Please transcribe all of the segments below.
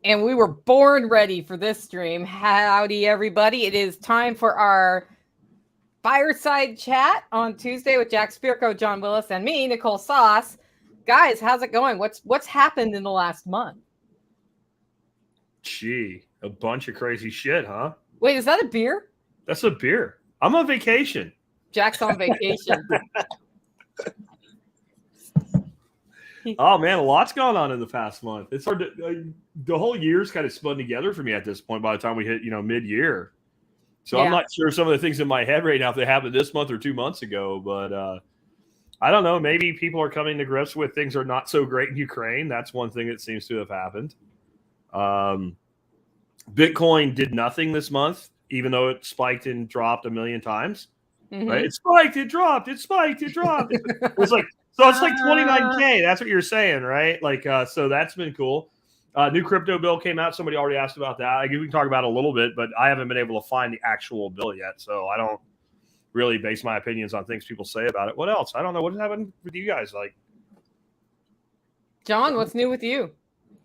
And we were born ready for this stream. Howdy, everybody. It is time for our fireside chat on Tuesday with Jack Spirko, John Willis, and me, Nicole Sauce. Guys, how's it going? What's happened in the last month? Gee, a bunch of crazy shit, huh? Wait, is that a beer? That's a beer. I'm on vacation. Jack's on vacation. Oh man, a lot's gone on in the past month. It's hard to the whole year's kind of spun together for me at this point by the time we hit, mid-year. So yeah. I'm not sure some of the things in my head right now if they happened this month or 2 months ago, but I don't know. Maybe people are coming to grips with things are not so great in Ukraine. That's one thing that seems to have happened. Bitcoin did nothing this month, even though it spiked and dropped a million times. Mm-hmm. Right? It spiked, it dropped, it spiked, it dropped. It's like 29K. That's what you're saying, right? Like, so that's been cool. New crypto bill came out. Somebody already asked about that. I guess we can talk about it a little bit, but I haven't been able to find the actual bill yet, so I don't really base my opinions on things people say about it. What else? I don't know. What happened with you guys? Like, John, what's new with you?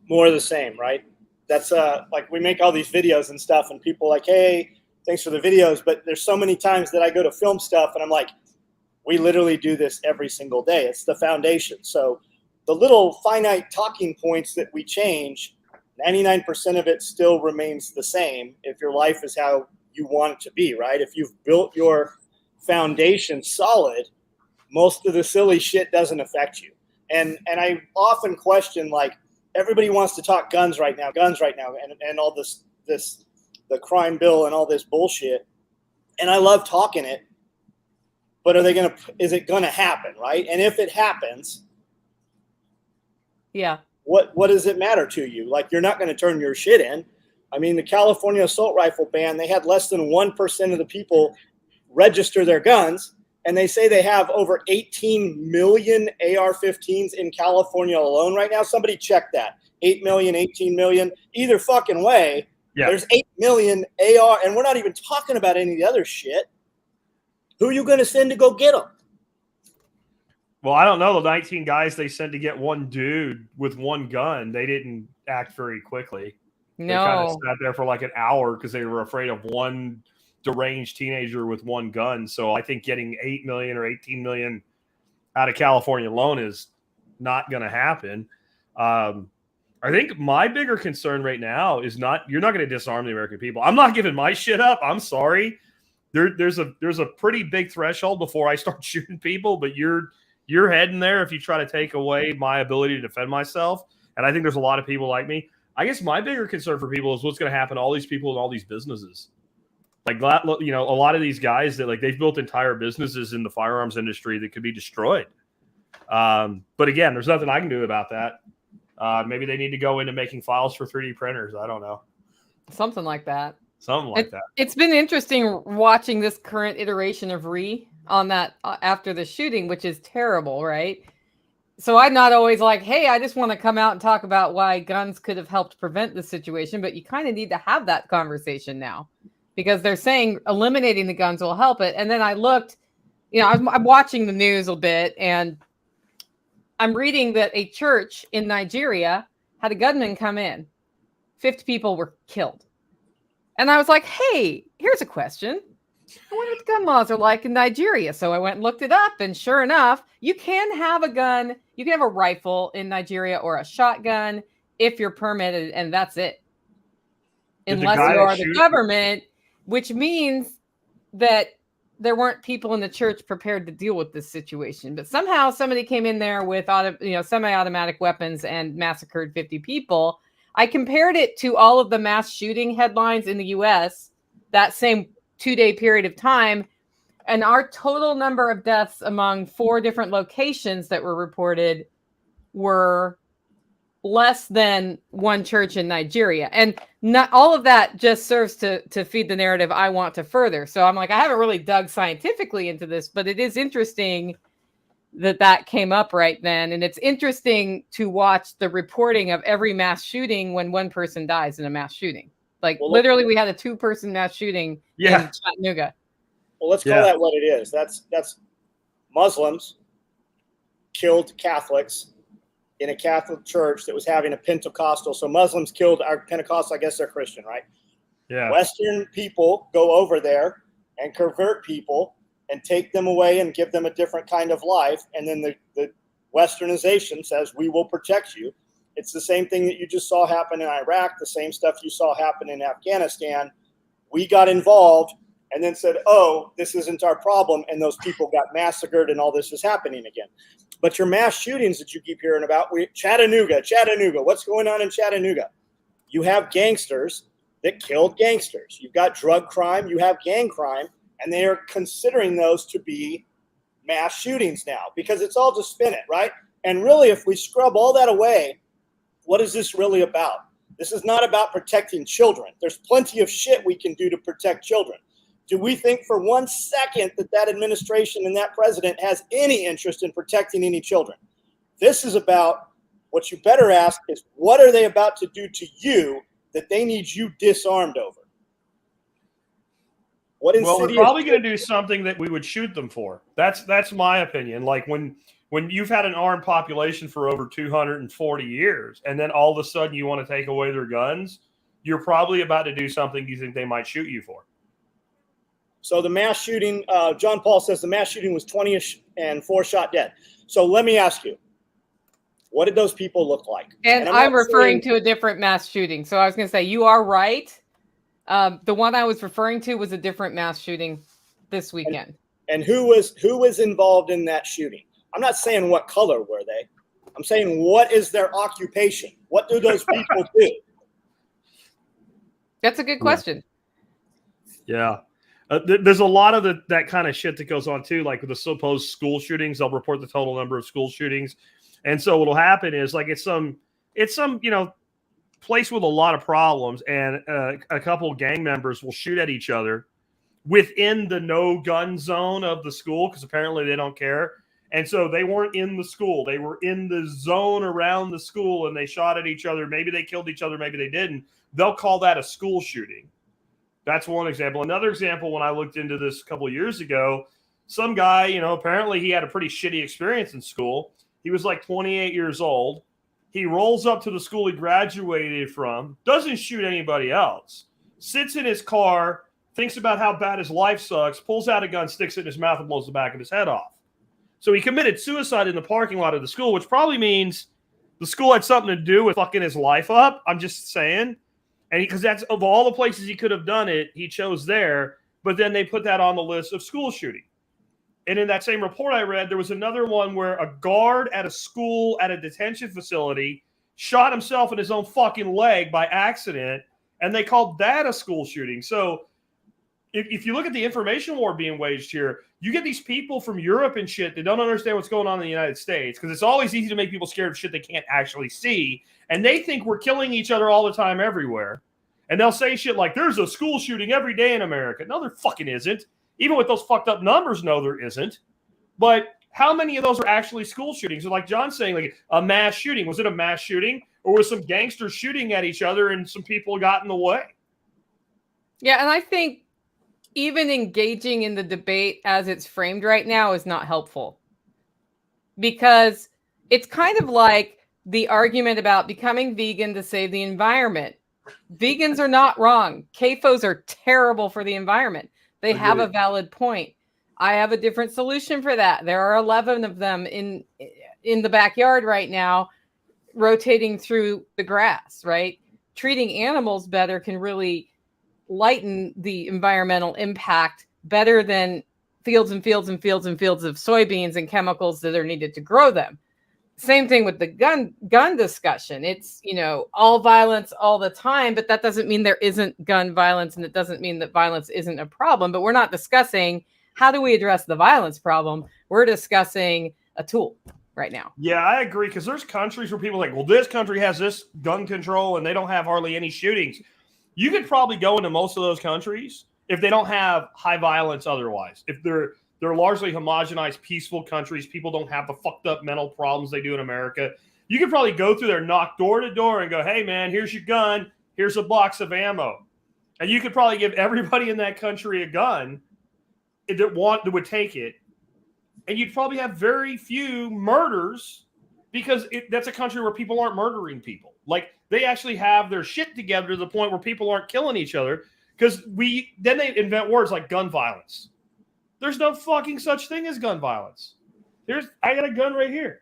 More of the same, right? That's like we make all these videos and stuff, and people are like, hey, thanks for the videos, but there's so many times that I go to film stuff, and I'm like, we literally do this every single day. It's the foundation. So the little finite talking points that we change, 99% of it still remains the same if your life is how you want it to be, right? If you've built your foundation solid, most of the silly shit doesn't affect you. And I often question, like, everybody wants to talk guns right now, and all this the crime bill and all this bullshit. And I love talking it. But is it gonna happen, right? And if it happens, yeah, what does it matter to you? Like, you're not gonna turn your shit in. I mean, the California assault rifle ban, they had less than 1% of the people register their guns, and they say they have over 18 million AR-15s in California alone right now. Somebody check that. 8 million, 18 million, either fucking way. Yeah. There's 8 million AR, and we're not even talking about any of the other shit. Who are you going to send to go get them? Well, I don't know. The 19 guys they sent to get one dude with one gun, they didn't act very quickly. No. They kind of sat there for like an hour because they were afraid of one deranged teenager with one gun. So I think getting 8 million or 18 million out of California alone is not going to happen. I think my bigger concern right now is you're not going to disarm the American people. I'm not giving my shit up. I'm sorry. There's a pretty big threshold before I start shooting people, but you're heading there if you try to take away my ability to defend myself. And I think there's a lot of people like me. I guess my bigger concern for people is what's going to happen to all these people in all these businesses. Like, a lot of these guys that, like, they've built entire businesses in the firearms industry that could be destroyed. But again, there's nothing I can do about that. Maybe they need to go into making files for 3D printers. I don't know. Something like that. That. It's been interesting watching this current iteration of on that after the shooting, which is terrible, right? So I'm not always like, hey, I just want to come out and talk about why guns could have helped prevent the situation, but you kind of need to have that conversation now because they're saying eliminating the guns will help it. And then I looked, I'm watching the news a bit, and I'm reading that a church in Nigeria had a gunman come in. 50 people were killed. And I was like, hey, here's a question. I wonder what the gun laws are like in Nigeria. So I went and looked it up, and sure enough, you can have a gun. You can have a rifle in Nigeria or a shotgun if you're permitted, and that's it. Unless you are the government, which means that there weren't people in the church prepared to deal with this situation. But somehow somebody came in there with semi-automatic weapons and massacred 50 people. I compared it to all of the mass shooting headlines in the U.S. that same 2-day period of time, and our total number of deaths among 4 different locations that were reported were less than one church in Nigeria. And not all of that just serves to feed the narrative I want to further. So I'm like, I haven't really dug scientifically into this, but it is interesting that came up right then. And it's interesting to watch the reporting of every mass shooting when one person dies in a mass shooting. Like, literally, we had a 2-person mass shooting in Chattanooga. Well, let's call that what it is. That's Muslims killed Catholics in a Catholic church that was having a Pentecostal. So Muslims killed our Pentecostal. I guess they're Christian, right? Yeah. Western people go over there and convert people and take them away and give them a different kind of life. And then the Westernization says, we will protect you. It's the same thing that you just saw happen in Iraq, the same stuff you saw happen in Afghanistan. We got involved and then said, oh, this isn't our problem. And those people got massacred and all this is happening again. But your mass shootings that you keep hearing about, Chattanooga, what's going on in Chattanooga? You have gangsters that killed gangsters. You've got drug crime, you have gang crime, and they are considering those to be mass shootings now because it's all to spin it, right? And really, if we scrub all that away, what is this really about? This is not about protecting children. There's plenty of shit we can do to protect children. Do we think for 1 second that administration and that president has any interest in protecting any children? This is about what you better ask is, what are they about to do to you that they need you disarmed over? Well, they're probably going to do something that we would shoot them for. That's my opinion. Like when you've had an armed population for over 240 years, and then all of a sudden you want to take away their guns, you're probably about to do something you think they might shoot you for. So the mass shooting, John Paul says the mass shooting was 20-ish and 4 shot dead. So let me ask you, what did those people look like? And I'm referring to a different mass shooting. So I was going to say, you are right. The one I was referring to was a different mass shooting this weekend. And who was involved in that shooting? I'm not saying what color were they. I'm saying, what is their occupation? What do those people do? That's a good question. Yeah. There's a lot of that kind of shit that goes on too, like with the supposed school shootings. They'll report the total number of school shootings, and so what'll happen is like it's some place with a lot of problems, and a couple of gang members will shoot at each other within the no gun zone of the school because apparently they don't care, and so they weren't in the school; they were in the zone around the school, and they shot at each other. Maybe they killed each other, maybe they didn't. They'll call that a school shooting. That's one example. Another example, when I looked into this a couple of years ago, some guy, apparently he had a pretty shitty experience in school. He was like 28 years old. He rolls up to the school he graduated from, doesn't shoot anybody else, sits in his car, thinks about how bad his life sucks, pulls out a gun, sticks it in his mouth, and blows the back of his head off. So he committed suicide in the parking lot of the school, which probably means the school had something to do with fucking his life up. I'm just saying. And because that's of all the places he could have done it, he chose there. But then they put that on the list of school shooting. And in that same report I read, there was another one where a guard at a school at a detention facility shot himself in his own fucking leg by accident. And they called that a school shooting. So if you look at the information war being waged here, you get these people from Europe and shit that don't understand what's going on in the United States because it's always easy to make people scared of shit they can't actually see. And they think we're killing each other all the time everywhere. And they'll say shit like, there's a school shooting every day in America. No, there fucking isn't. Even with those fucked up numbers, no, there isn't. But how many of those are actually school shootings? So like John's saying, like a mass shooting. Was it a mass shooting? Or was some gangsters shooting at each other and some people got in the way? Yeah, and I think even engaging in the debate as it's framed right now is not helpful. Because it's kind of like the argument about becoming vegan to save the environment. Vegans are not wrong. CAFOs are terrible for the environment. They have a valid point. I have a different solution for that. There are 11 of them in the backyard right now, rotating through the grass, right? Treating animals better can really lighten the environmental impact better than fields and fields and fields and fields of soybeans and chemicals that are needed to grow them. Same thing with the gun discussion. It's, all violence all the time, but that doesn't mean there isn't gun violence, and it doesn't mean that violence isn't a problem. But we're not discussing how do we address the violence problem. We're discussing a tool right now. Yeah, I agree, because there's countries where people are like, well, this country has this gun control, and they don't have hardly any shootings. You could probably go into most of those countries if they don't have high violence otherwise. If they're largely homogenized, peaceful countries. People don't have the fucked up mental problems they do in America. You could probably go through there, knock door to door and go, hey, man, here's your gun. Here's a box of ammo. And you could probably give everybody in that country a gun that would take it. And you'd probably have very few murders because that's a country where people aren't murdering people. Like, they actually have their shit together to the point where people aren't killing each other. Because then they invent words like gun violence. There's no fucking such thing as gun violence. I got a gun right here,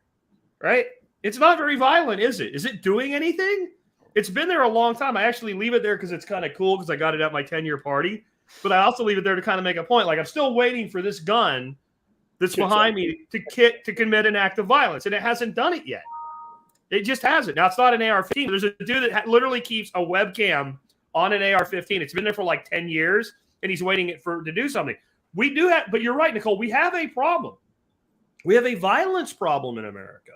right? It's not very violent, is it? Is it doing anything? It's been there a long time. I actually leave it there because it's kind of cool because I got it at my 10-year party. But I also leave it there to kind of make a point. Like, I'm still waiting for this gun that's behind me to commit an act of violence, and it hasn't done it yet. It just hasn't. Now, it's not an AR-15. There's a dude that literally keeps a webcam on an AR-15. It's been there for like 10 years, and he's waiting to do something. We do have, but you're right, Nicole. We have a problem. We have a violence problem in America.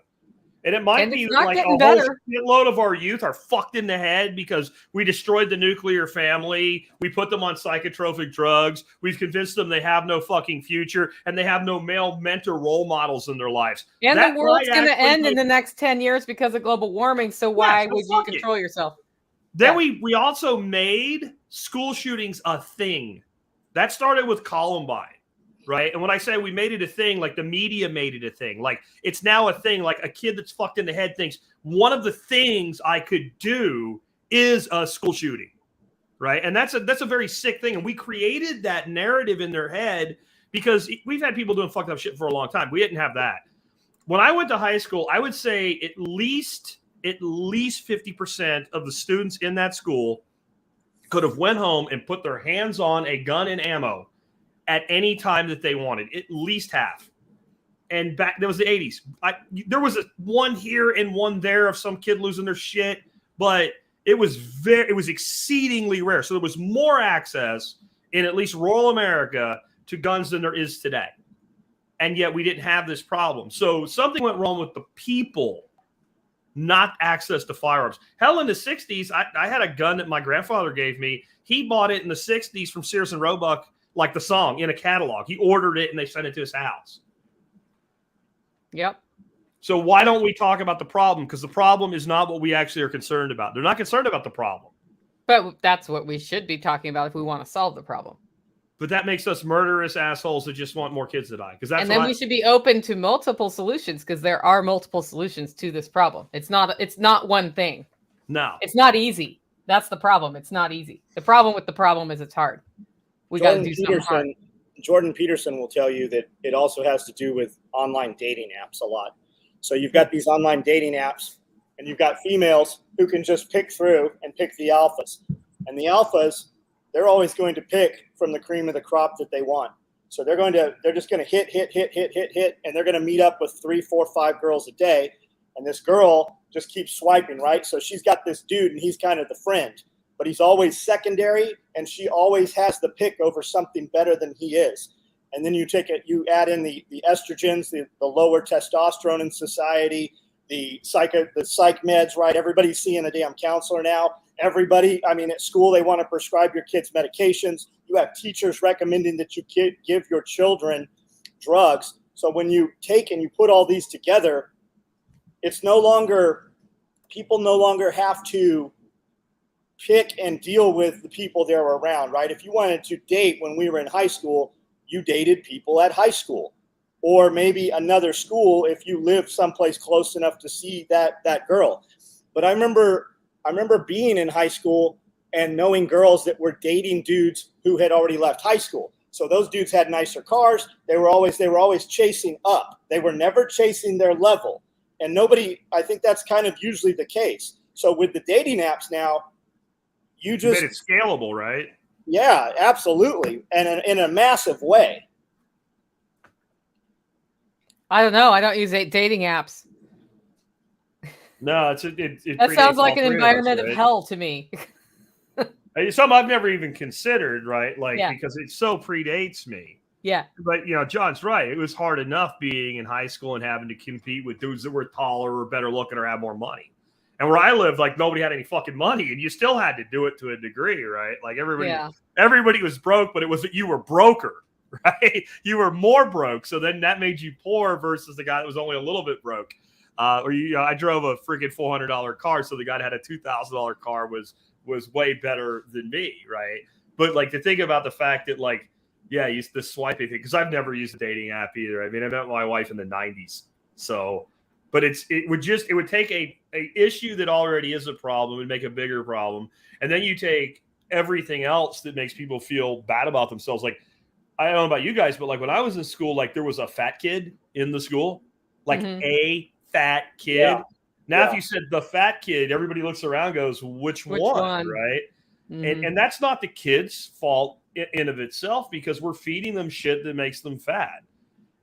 And it might be like a whole load of our youth are fucked in the head because we destroyed the nuclear family. We put them on psychotropic drugs. We've convinced them they have no fucking future and they have no male mentor role models in their lives. And the world's going to end in the next 10 years because of global warming. So why would you control yourself? Then we also made school shootings a thing. That started with Columbine. Right. And when I say we made it a thing, like the media made it a thing, like it's now a thing, like a kid that's fucked in the head thinks one of the things I could do is a school shooting. Right. And that's a very sick thing. And we created that narrative in their head because we've had people doing fucked up shit for a long time. We didn't have that. When I went to high school, I would say at least 50% of the students in that school could have went home and put their hands on a gun and ammo at any time that they wanted, at least half. And back, that was the 80s. There was one here and one there of some kid losing their shit, but it was exceedingly rare. So there was more access in at least rural America to guns than there is today. And yet we didn't have this problem. So something went wrong with the people, not access to firearms. Hell, in the 60s, I had a gun that my grandfather gave me. He bought it in the 60s from Sears and Roebuck, like the song, in a catalog. He ordered it and they sent it to his house. Yep. So why don't we talk about the problem? Because the problem is not what we actually are concerned about. They're not concerned about the problem. But that's what we should be talking about if we want to solve the problem. But that makes us murderous assholes that just want more kids to die. And then we should be open to multiple solutions because there are multiple solutions to this problem. It's not one thing. No. It's not easy. That's the problem. It's not easy. The problem with the problem is it's hard. We got to do something hard. Jordan Peterson will tell you that it also has to do with online dating apps a lot. So you've got these online dating apps and you've got females who can just pick through and pick the alphas. And the alphas, they're always going to pick from the cream of the crop that they want. So they're just going to hit, and they're going to meet up with 3, 4, 5 girls a day. And this girl just keeps swiping, right? So she's got this dude and he's kind of the friend. But he's always secondary, and she always has the pick over something better than he is. And then you add in the estrogens, the lower testosterone in society, the psych meds, right? Everybody's seeing a damn counselor now. Everybody, at school, they want to prescribe your kids medications. You have teachers recommending that you give your children drugs. So when you take and you put all these together, people no longer have to pick and deal with the people they're around, right? If you wanted to date when we were in high school, you dated people at high school or maybe another school if you lived someplace close enough to see that girl. But I remember being in high school and knowing girls that were dating dudes who had already left high school. So those dudes had nicer cars. They were always chasing up. They were never chasing their level. And I think that's kind of usually the case. So with the dating apps now, you just made it scalable, right? Yeah, absolutely. And in a massive way. I don't know. I don't use dating apps. No, that sounds like an environment of hell to me. Some I've never even considered, right? Because it so predates me. Yeah. But, John's right. It was hard enough being in high school and having to compete with dudes that were taller or better looking or had more money. And where I lived, nobody had any fucking money, and you still had to do it to a degree, right? Everybody was broke, but it was that you were broker, right? You were more broke, so then that made you poor versus the guy that was only a little bit broke. I drove a freaking $400 car, so the guy that had a $2,000 car was way better than me, right? But to think about the fact that the swiping thing, because I've never used a dating app either. I met my wife in the 90s, so. But it would take a issue that already is a problem and make a bigger problem. And then you take everything else that makes people feel bad about themselves. Like, I don't know about you guys, but like when I was in school, like there was a fat kid in the school, like a fat kid. Yeah. Now, if you said the fat kid, everybody looks around and goes, which one? Right? And that's not the kid's fault in of itself, because we're feeding them shit that makes them fat.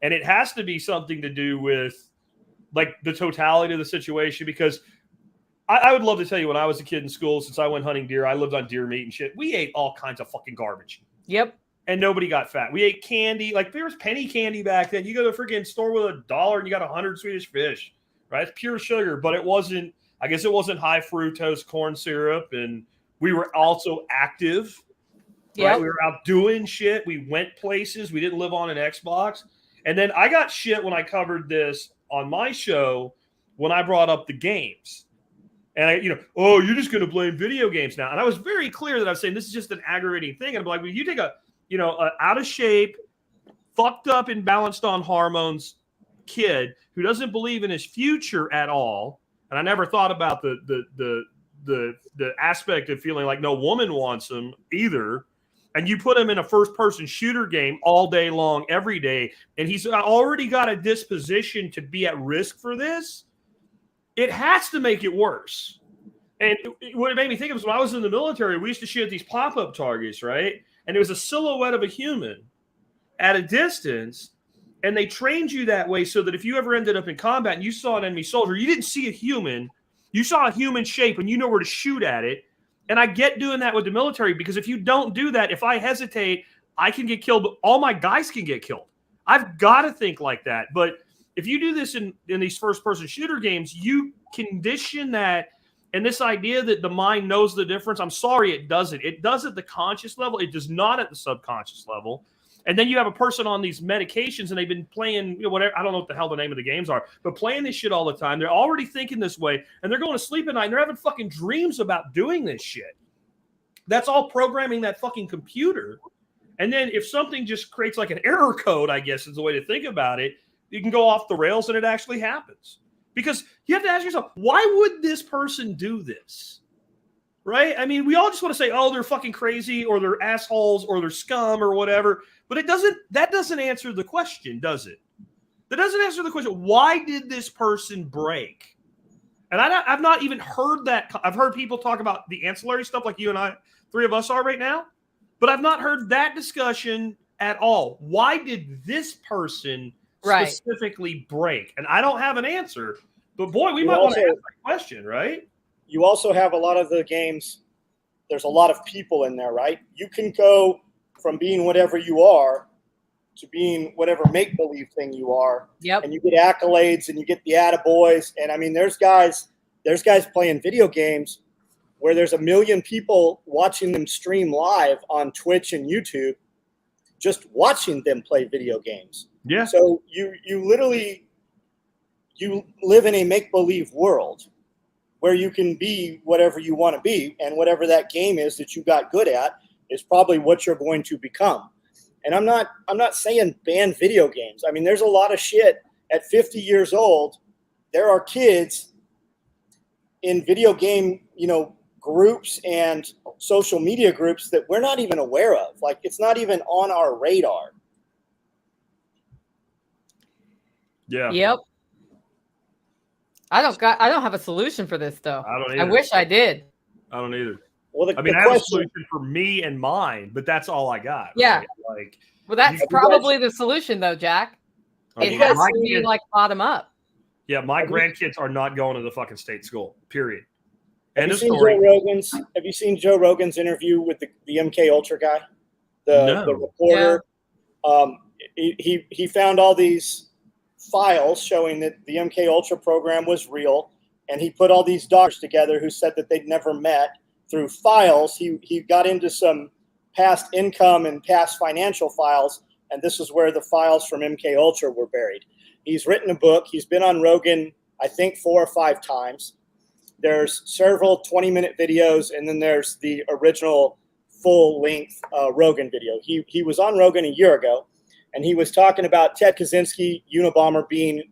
And it has to be something to do with like the totality of the situation, because I would love to tell you when I was a kid in school, since I went hunting deer, I lived on deer meat and shit. We ate all kinds of fucking garbage. Yep. And nobody got fat. We ate candy. Like there was penny candy back then. You go to the freaking store with $1 and you got 100 Swedish fish, right? It's pure sugar, but it wasn't high fructose corn syrup. And we were also active. Yeah. Right? We were out doing shit. We went places. We didn't live on an Xbox. And then I got shit when I covered this on my show when I brought up the games. And oh, you're just going to blame video games now. And I was very clear that I was saying this is just an aggravating thing. And I'm like, well, you take a out of shape, fucked up, imbalanced on hormones kid who doesn't believe in his future at all. And I never thought about the aspect of feeling like no woman wants him either. And you put him in a first-person shooter game all day long, every day, and he's already got a disposition to be at risk for this. It has to make it worse. And what it made me think of was when I was in the military, we used to shoot at these pop-up targets, right? And it was a silhouette of a human at a distance, and they trained you that way so that if you ever ended up in combat and you saw an enemy soldier, you didn't see a human. You saw a human shape, and you know where to shoot at it. And I get doing that with the military, because if you don't do that, if I hesitate, I can get killed. All my guys can get killed. I've got to think like that. But if you do this in these first-person shooter games, you condition that. And this idea that the mind knows the difference, I'm sorry, it doesn't. It does at the conscious level. It does not at the subconscious level. And then you have a person on these medications, and they've been playing, whatever. I don't know what the hell the name of the games are, but playing this shit all the time. They're already thinking this way, and they're going to sleep at night, and they're having fucking dreams about doing this shit. That's all programming that fucking computer. And then if something just creates like an error code, I guess is the way to think about it, you can go off the rails, and it actually happens. Because you have to ask yourself, why would this person do this? Right? I mean, we all just want to say, oh, they're fucking crazy, or they're assholes, or they're scum, or whatever. But that doesn't answer the question, does it? That doesn't answer the question. Why did this person break? And I've not even heard that. I've heard people talk about the ancillary stuff like you and I, three of us are right now. But I've not heard that discussion at all. Why did this person specifically break? And I don't have an answer. But boy, we might want to ask that question, right? You also have a lot of the games, there's a lot of people in there, right? You can go from being whatever you are to being whatever make-believe thing you are. Yep. And you get accolades and you get the attaboys. And I mean, there's guys playing video games where there's 1 million people watching them stream live on Twitch and YouTube, just watching them play video games. Yeah. So you literally, you live in a make-believe world where you can be whatever you want to be, and whatever that game is that you got good at is probably what you're going to become. And I'm not saying ban video games. I mean, there's a lot of shit at 50 years old. There are kids in video game, groups and social media groups that we're not even aware of. Like, it's not even on our radar. Yeah. Yep. I don't have a solution for this though. I don't either. I wish I did. I don't either. Well, I have a solution for me and mine, but that's all I got. Yeah. Right? Like, well, that's probably the solution though, Jack. It has to be like bottom up. Yeah, my grandkids are not going to the fucking state school. Period. Have you seen Joe Rogan's interview with the MK Ultra guy, the reporter? Yeah. He found all these files showing that the MK Ultra program was real, and he put all these doctors together who said that they'd never met. Through files, he got into some past income and past financial files, and this is where the files from MK Ultra were buried. He's written a book. He's been on Rogan, I think, 4 or 5 times. There's several 20-minute videos, and then there's the original full-length Rogan video. He was on Rogan a year ago, and he was talking about Ted Kaczynski, Unabomber, being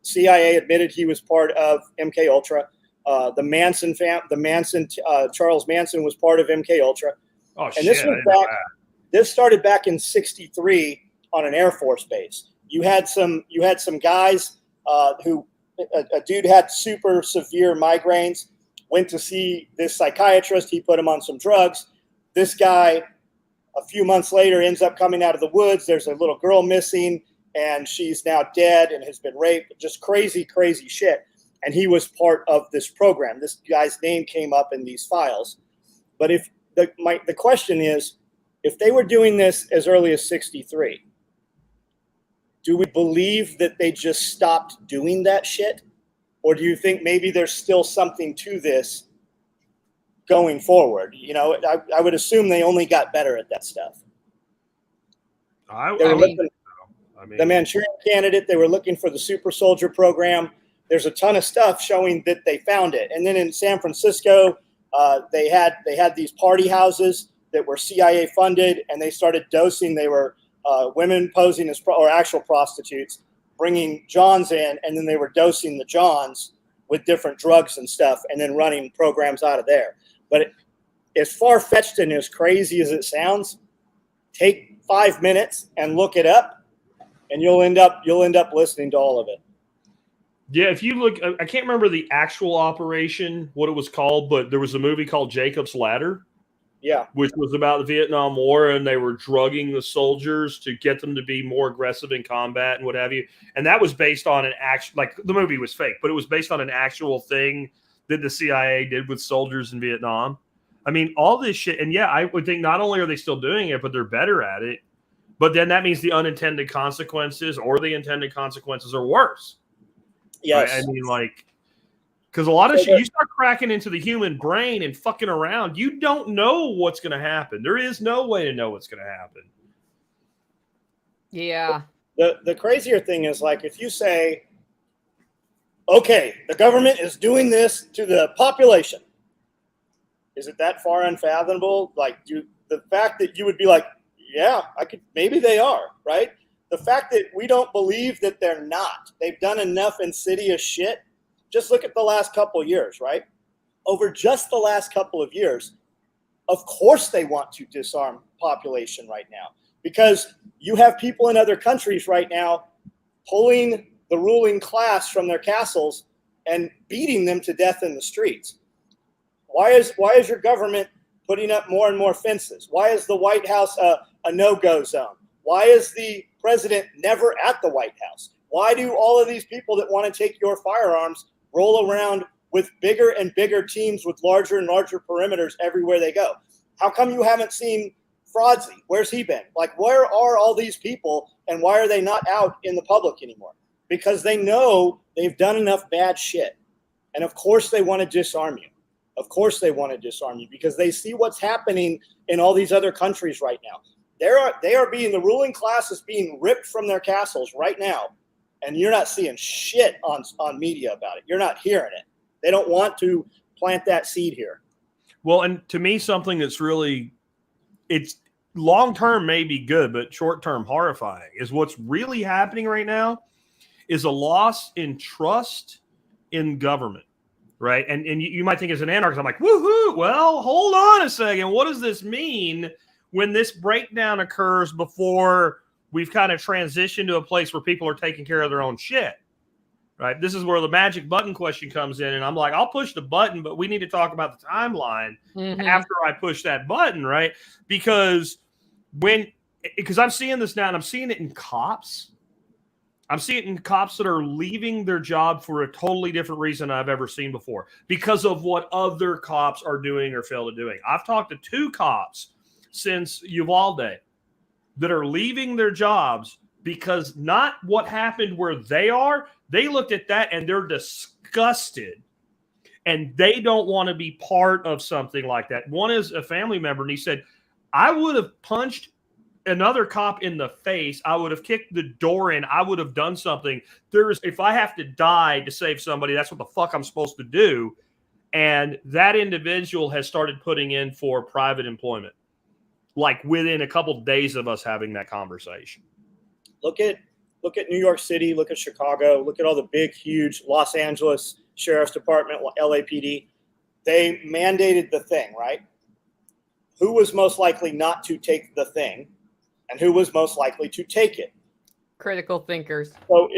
CIA admitted he was part of MK Ultra. Charles Manson was part of MK Ultra. Oh, and shit. this was back. This started back in '63 on an Air Force base. You had some guys who a dude had super severe migraines. Went to see this psychiatrist. He put him on some drugs. This guy, a few months later, ends up coming out of the woods. There's a little girl missing, and she's now dead and has been raped. Just crazy, crazy shit. And he was part of this program. This guy's name came up in these files. But if the question is, if they were doing this as early as '63, do we believe that they just stopped doing that shit? Or do you think maybe there's still something to this going forward? You know, I would assume they only got better at that stuff. The Manchurian Candidate, they were looking for the super soldier program. There's a ton of stuff showing that they found it. And then in San Francisco, they had these party houses that were CIA funded, and they started dosing. They were women posing as or actual prostitutes, bringing Johns in, and then they were dosing the Johns with different drugs and stuff, and then running programs out of there. But as far-fetched and as crazy as it sounds, take 5 minutes and look it up, and you'll end up listening to all of it. Yeah, if you look, I can't remember the actual operation, what it was called, but there was a movie called Jacob's Ladder. Yeah. Which was about the Vietnam War, and they were drugging the soldiers to get them to be more aggressive in combat and what have you. And that was based on an actual, like the movie was fake, but it was based on an actual thing that the CIA did with soldiers in Vietnam. I mean, all this shit. And yeah, I would think not only are they still doing it, but they're better at it. But then that means the unintended consequences or the intended consequences are worse. Yes. Right? I mean, like, because a lot of shit, you start cracking into the human brain and fucking around, you don't know what's going to happen. There is no way to know what's going to happen. Yeah. The crazier thing is, like, if you say, okay, the government is doing this to the population, is it that far unfathomable? Like, the fact that you would be like, yeah, maybe they are, right? The fact that we don't believe that they're not. They've done enough insidious shit. Just look at the last couple of years, right? Over just the last couple of years, of course they want to disarm population right now, because you have people in other countries right now pulling the ruling class from their castles and beating them to death in the streets. Why is your government putting up more and more fences? Why is the White House a no-go zone? Why is the president never at the White House? Why do all of these people that want to take your firearms roll around with bigger and bigger teams with larger and larger perimeters everywhere they go? How come you haven't seen Fraudsy? Where's he been? Like, where are all these people, and why are they not out in the public anymore? Because they know they've done enough bad shit. And of course they want to disarm you. Of course they want to disarm you, because they see what's happening in all these other countries right now. The ruling class is being ripped from their castles right now. And you're not seeing shit on media about it. You're not hearing it. They don't want to plant that seed here. Well, and to me, something that's really, it's long-term may be good, but short-term horrifying is what's really happening right now is a loss in trust in government, right? And you might think as an anarchist, I'm like, woohoo, well, hold on a second. What does this mean when this breakdown occurs before we've kind of transitioned to a place where people are taking care of their own shit, right? This is where the magic button question comes in. And I'm like, I'll push the button, but we need to talk about the timeline after I push that button, right? Because I'm seeing this now, and I'm seeing it in cops. I'm seeing it in cops that are leaving their job for a totally different reason I've ever seen before, because of what other cops are doing or fail to doing. I've talked to 2 cops since Uvalde that are leaving their jobs because not what happened where they are. They looked at that and they're disgusted, and they don't want to be part of something like that. One is a family member, and he said, I would have punched another cop in the face. I would have kicked the door in. I would have done something. If I have to die to save somebody, that's what the fuck I'm supposed to do. And that individual has started putting in for private employment, like within a couple of days of us having that conversation. Look at Look at New York City, look at Chicago, look at all the big, huge Los Angeles Sheriff's Department, LAPD. They mandated the thing, right? Who was most likely not to take the thing, and who was most likely to take it? Critical thinkers. So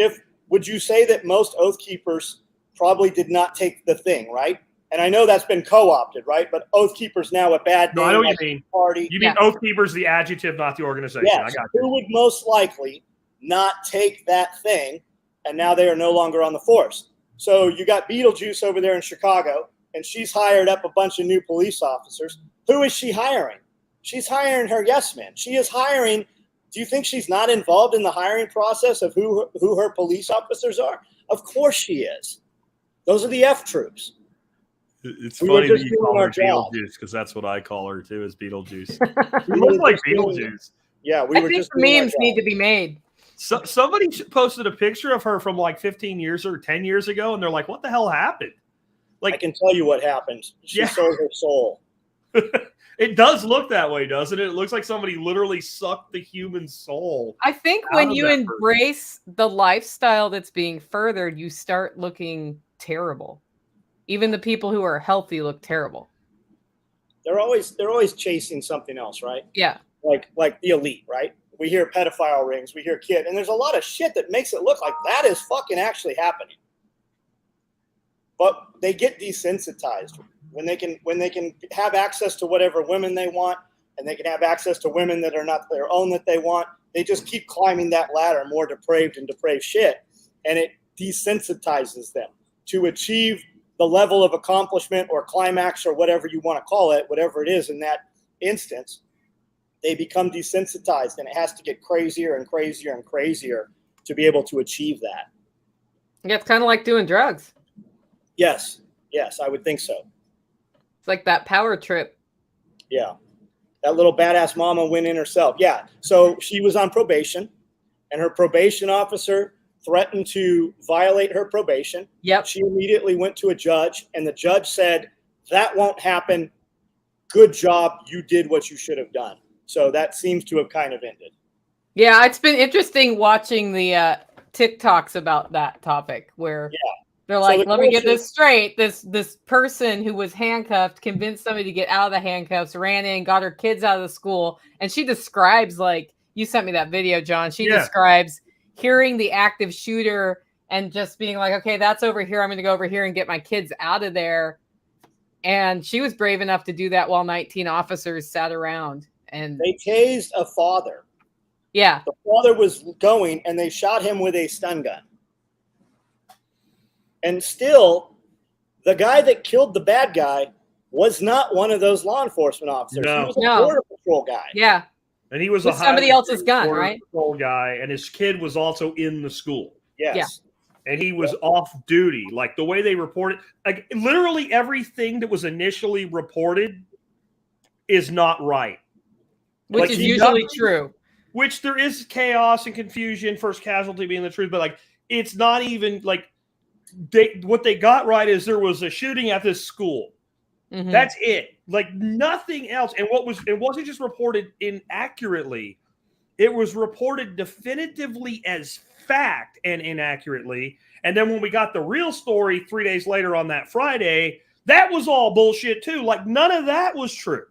would you say that most Oath Keepers probably did not take the thing, right? And I know that's been co-opted, right? But Oath Keepers now a bad name. No, I know what you mean. Party. You mean Oath Keepers, the adjective, not the organization. Yes. I got you. Who would most likely not take that thing, and now they are no longer on the force? So you got Beetlejuice over there in Chicago, and she's hired up a bunch of new police officers. Who is she hiring? She's hiring her yes men. She is hiring. Do you think she's not involved in the hiring process of who her police officers are? Of course she is. Those are the F troops. It's funny that you call her Beetlejuice, because that's what I call her too, is Beetlejuice. You look like Beetlejuice. Yeah, I think memes need to be made. So, somebody posted a picture of her from like 15 years or 10 years ago, and they're like, what the hell happened? Like, I can tell you what happened. She sold her soul. It does look that way, doesn't it? It looks like somebody literally sucked the human soul. I think when you embrace the lifestyle that's being furthered, you start looking terrible. Even the people who are healthy look terrible. They're always chasing something else, right? Yeah. Like the elite, right? We hear pedophile rings, we hear kid, and there's a lot of shit that makes it look like that is fucking actually happening. But they get desensitized when they can have access to whatever women they want, and they can have access to women that are not their own that they want. They just keep climbing that ladder, more depraved shit, and it desensitizes them to achieve the level of accomplishment or climax or whatever you want to call it, whatever it is in that instance. They become desensitized, and it has to get crazier and crazier and crazier to be able to achieve that. Yeah, it's kind of like doing drugs. Yes, I would think so. It's like that power trip. Yeah. That little badass mama went in herself. Yeah. So she was on probation, and her probation officer threatened to violate her probation. Yep. She immediately went to a judge, and the judge said, that won't happen. Good job. You did what you should have done. So that seems to have kind of ended. Yeah, it's been interesting watching the TikToks about that topic where they're like, let me get this straight. This person who was handcuffed convinced somebody to get out of the handcuffs, ran in, got her kids out of the school. And she describes, like, you sent me that video, John. She describes hearing the active shooter and just being like, okay, that's over here. I'm going to go over here and get my kids out of there. And she was brave enough to do that while 19 officers sat around. And they tased a father. Yeah. The father was going, and they shot him with a stun gun. And still, the guy that killed the bad guy was not one of those law enforcement officers. No. He was a border patrol guy. Yeah. And he was with somebody else's gun, border right? patrol guy, and his kid was also in the school. Yes. Yeah. And he was off duty. Like, the way they reported, like, literally everything that was initially reported is not right. Which is usually true. Which there is chaos and confusion, first casualty being the truth, but like, it's not even like what they got right is there was a shooting at this school. Mm-hmm. That's it. Like, nothing else. And it wasn't just reported inaccurately. It was reported definitively as fact and inaccurately. And then when we got the real story 3 days later on that Friday, that was all bullshit too. Like, none of that was true.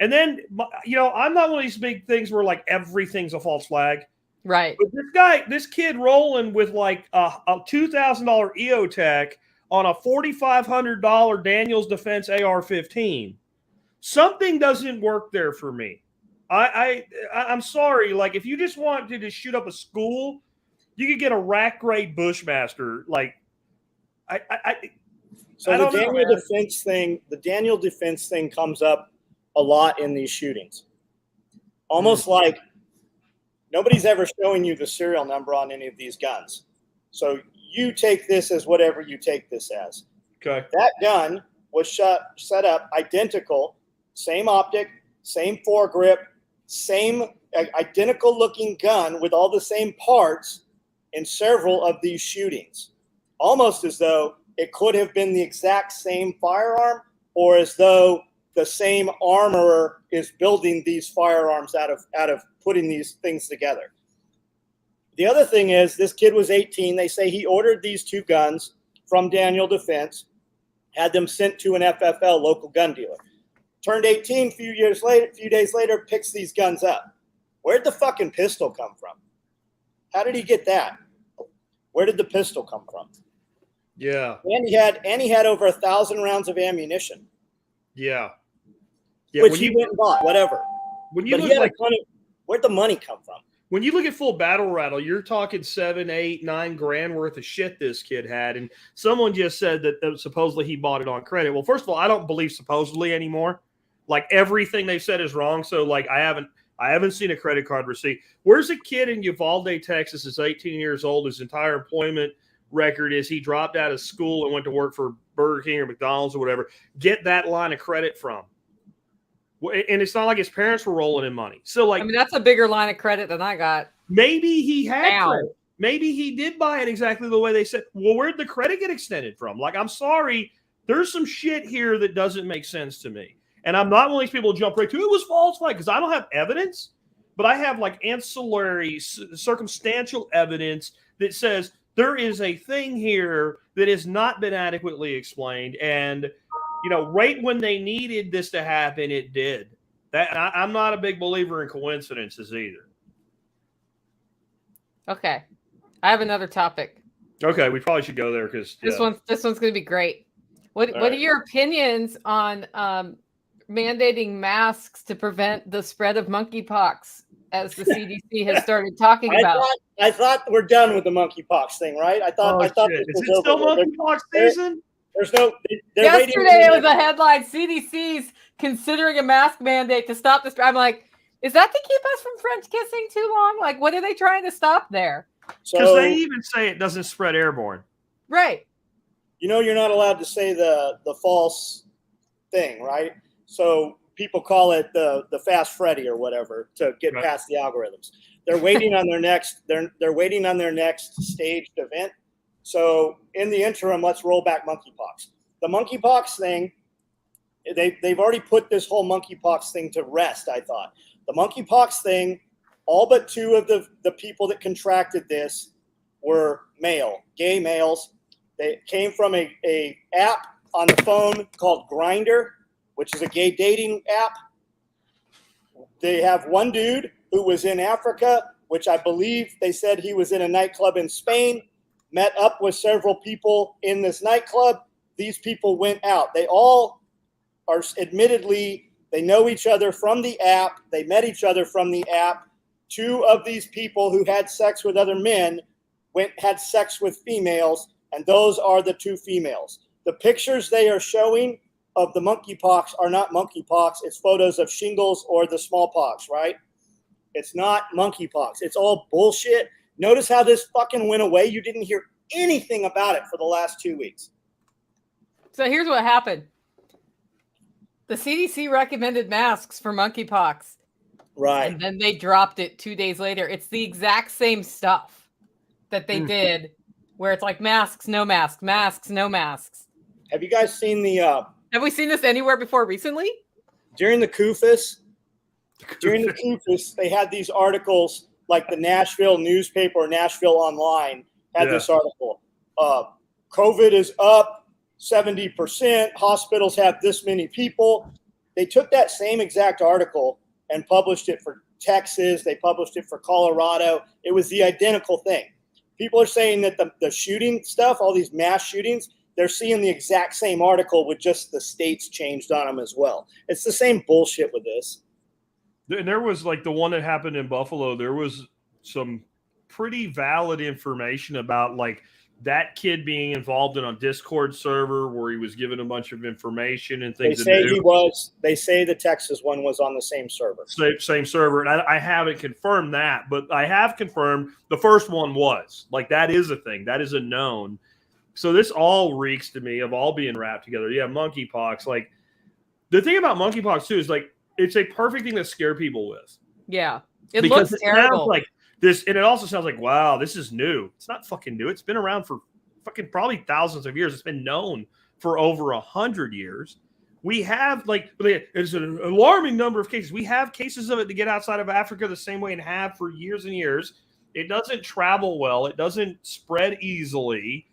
And then, I'm not one of these big things where like everything's a false flag. Right. But this kid rolling with like a $2,000 EOTech on a $4,500 Daniels Defense AR-15. Something doesn't work there for me. I'm sorry. Like, if you just want to just shoot up a school, you could get a rack grade Bushmaster. Like, So the Daniel defense thing comes up a lot in these shootings. Almost like nobody's ever showing you the serial number on any of these guns. So you take this as whatever you take this as. Okay. That gun was set up identical, same optic, same foregrip, same identical looking gun with all the same parts in several of these shootings. Almost as though it could have been the exact same firearm, or as though the same armorer is building these firearms out of putting these things together. The other thing is this kid was 18. They say he ordered these 2 guns from Daniel Defense, had them sent to an FFL local gun dealer. Turned 18 a few days later, picks these guns up. Where'd the fucking pistol come from? How did he get that? Where did the pistol come from? Yeah. And he had over 1,000 rounds of ammunition. Yeah. Which he went and bought, whatever. When you but look like where'd the money come from? When you look at full battle rattle, you're talking 7, 8, 9 grand worth of shit this kid had. And someone just said that supposedly he bought it on credit. Well, first of all, I don't believe supposedly anymore. Like everything they said is wrong. So like I haven't seen a credit card receipt. Where's a kid in Uvalde, Texas, is 18 years old. His entire employment record is he dropped out of school and went to work for Burger King or McDonald's or whatever. Get that line of credit from. And it's not like his parents were rolling in money. So like, I mean, that's a bigger line of credit than I got. Maybe he had credit. Maybe he did buy it exactly the way they said. Well, where'd the credit get extended from? Like, I'm sorry. There's some shit here that doesn't make sense to me. And I'm not one of these people who jump right to it was falsified because I don't have evidence, but I have like ancillary circumstantial evidence that says there is a thing here that has not been adequately explained. And, you know, right when they needed this to happen, it did. That I'm not a big believer in coincidences either. Okay. I have another topic. Okay, we probably should go there because this one's going to be great. What are your opinions on mandating masks to prevent the spread of monkeypox, as the CDC has started talking about? I thought we're done with the monkeypox thing, right? I thought is it still monkeypox season? There's no. Yesterday it was a headline: CDC's considering a mask mandate to stop this. I'm like, is that to keep us from French kissing too long? Like, what are they trying to stop there? Because they even say it doesn't spread airborne. Right. You know, you're not allowed to say the false thing, right? So people call it the Fast Freddy or whatever to get past the algorithms. They're waiting on their next. They're waiting on their next staged event. So in the interim, let's roll back monkeypox. The monkeypox thing, they've already put this whole monkeypox thing to rest, I thought. The monkeypox thing, all but 2 of the people that contracted this were male, gay males. They came from a app on the phone called Grindr, which is a gay dating app. They have one dude who was in Africa, which I believe they said he was in a nightclub in Spain, met up with several people in this nightclub. These people went out. They all are admittedly, they know each other from the app. They met each other from the app. 2 of these people who had sex with other men had sex with females, and those are the 2 females. The pictures they are showing of the monkeypox are not monkeypox. It's photos of shingles or the smallpox, right? It's not monkeypox. It's all bullshit. Notice how this fucking went away. You didn't hear anything about it for the last 2 weeks. So here's what happened. The CDC recommended masks for monkeypox. Right. And then they dropped it 2 days later. It's the exact same stuff that they did, where it's like masks, no masks, masks, no masks. Have you guys seen the... Have we seen this anywhere before recently? During the CUFUS, they had these articles, like the Nashville newspaper or Nashville Online had this article. COVID is up 70%. Hospitals have this many people. They took that same exact article and published it for Texas. They published it for Colorado. It was the identical thing. People are saying that the shooting stuff, all these mass shootings, they're seeing the exact same article with just the states changed on them as well. It's the same bullshit with this. And there was like the one that happened in Buffalo. There was some pretty valid information about like that kid being involved in a Discord server where he was given a bunch of information and things. They say the Texas one was on the same server. Same server. And I haven't confirmed that, but I have confirmed the first one was. Like that is a thing. That is a known. So this all reeks to me of all being wrapped together. Yeah, monkeypox. Like the thing about monkeypox too is like it's a perfect thing to scare people with. Yeah, it looks terrible. Like this, and it also sounds like wow, this is new. It's not fucking new. It's been around for fucking probably thousands of years. It's been known for over 100 years. We have like it's an alarming number of cases. We have cases of it to get outside of Africa the same way and have for years and years. It doesn't travel well. It doesn't spread easily.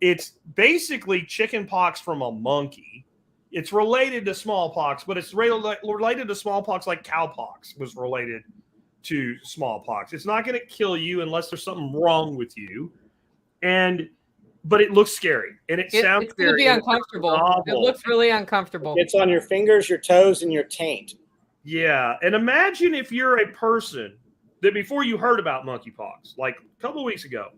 It's basically chicken pox from a monkey. It's related to smallpox, but it's related to smallpox like cowpox was related to smallpox. It's not going to kill you unless there's something wrong with you. But it looks scary, and it sounds it's going to be uncomfortable. It looks really uncomfortable. It's on your fingers, your toes, and your taint. Yeah, and imagine if you're a person that before you heard about monkeypox, like a couple of weeks ago,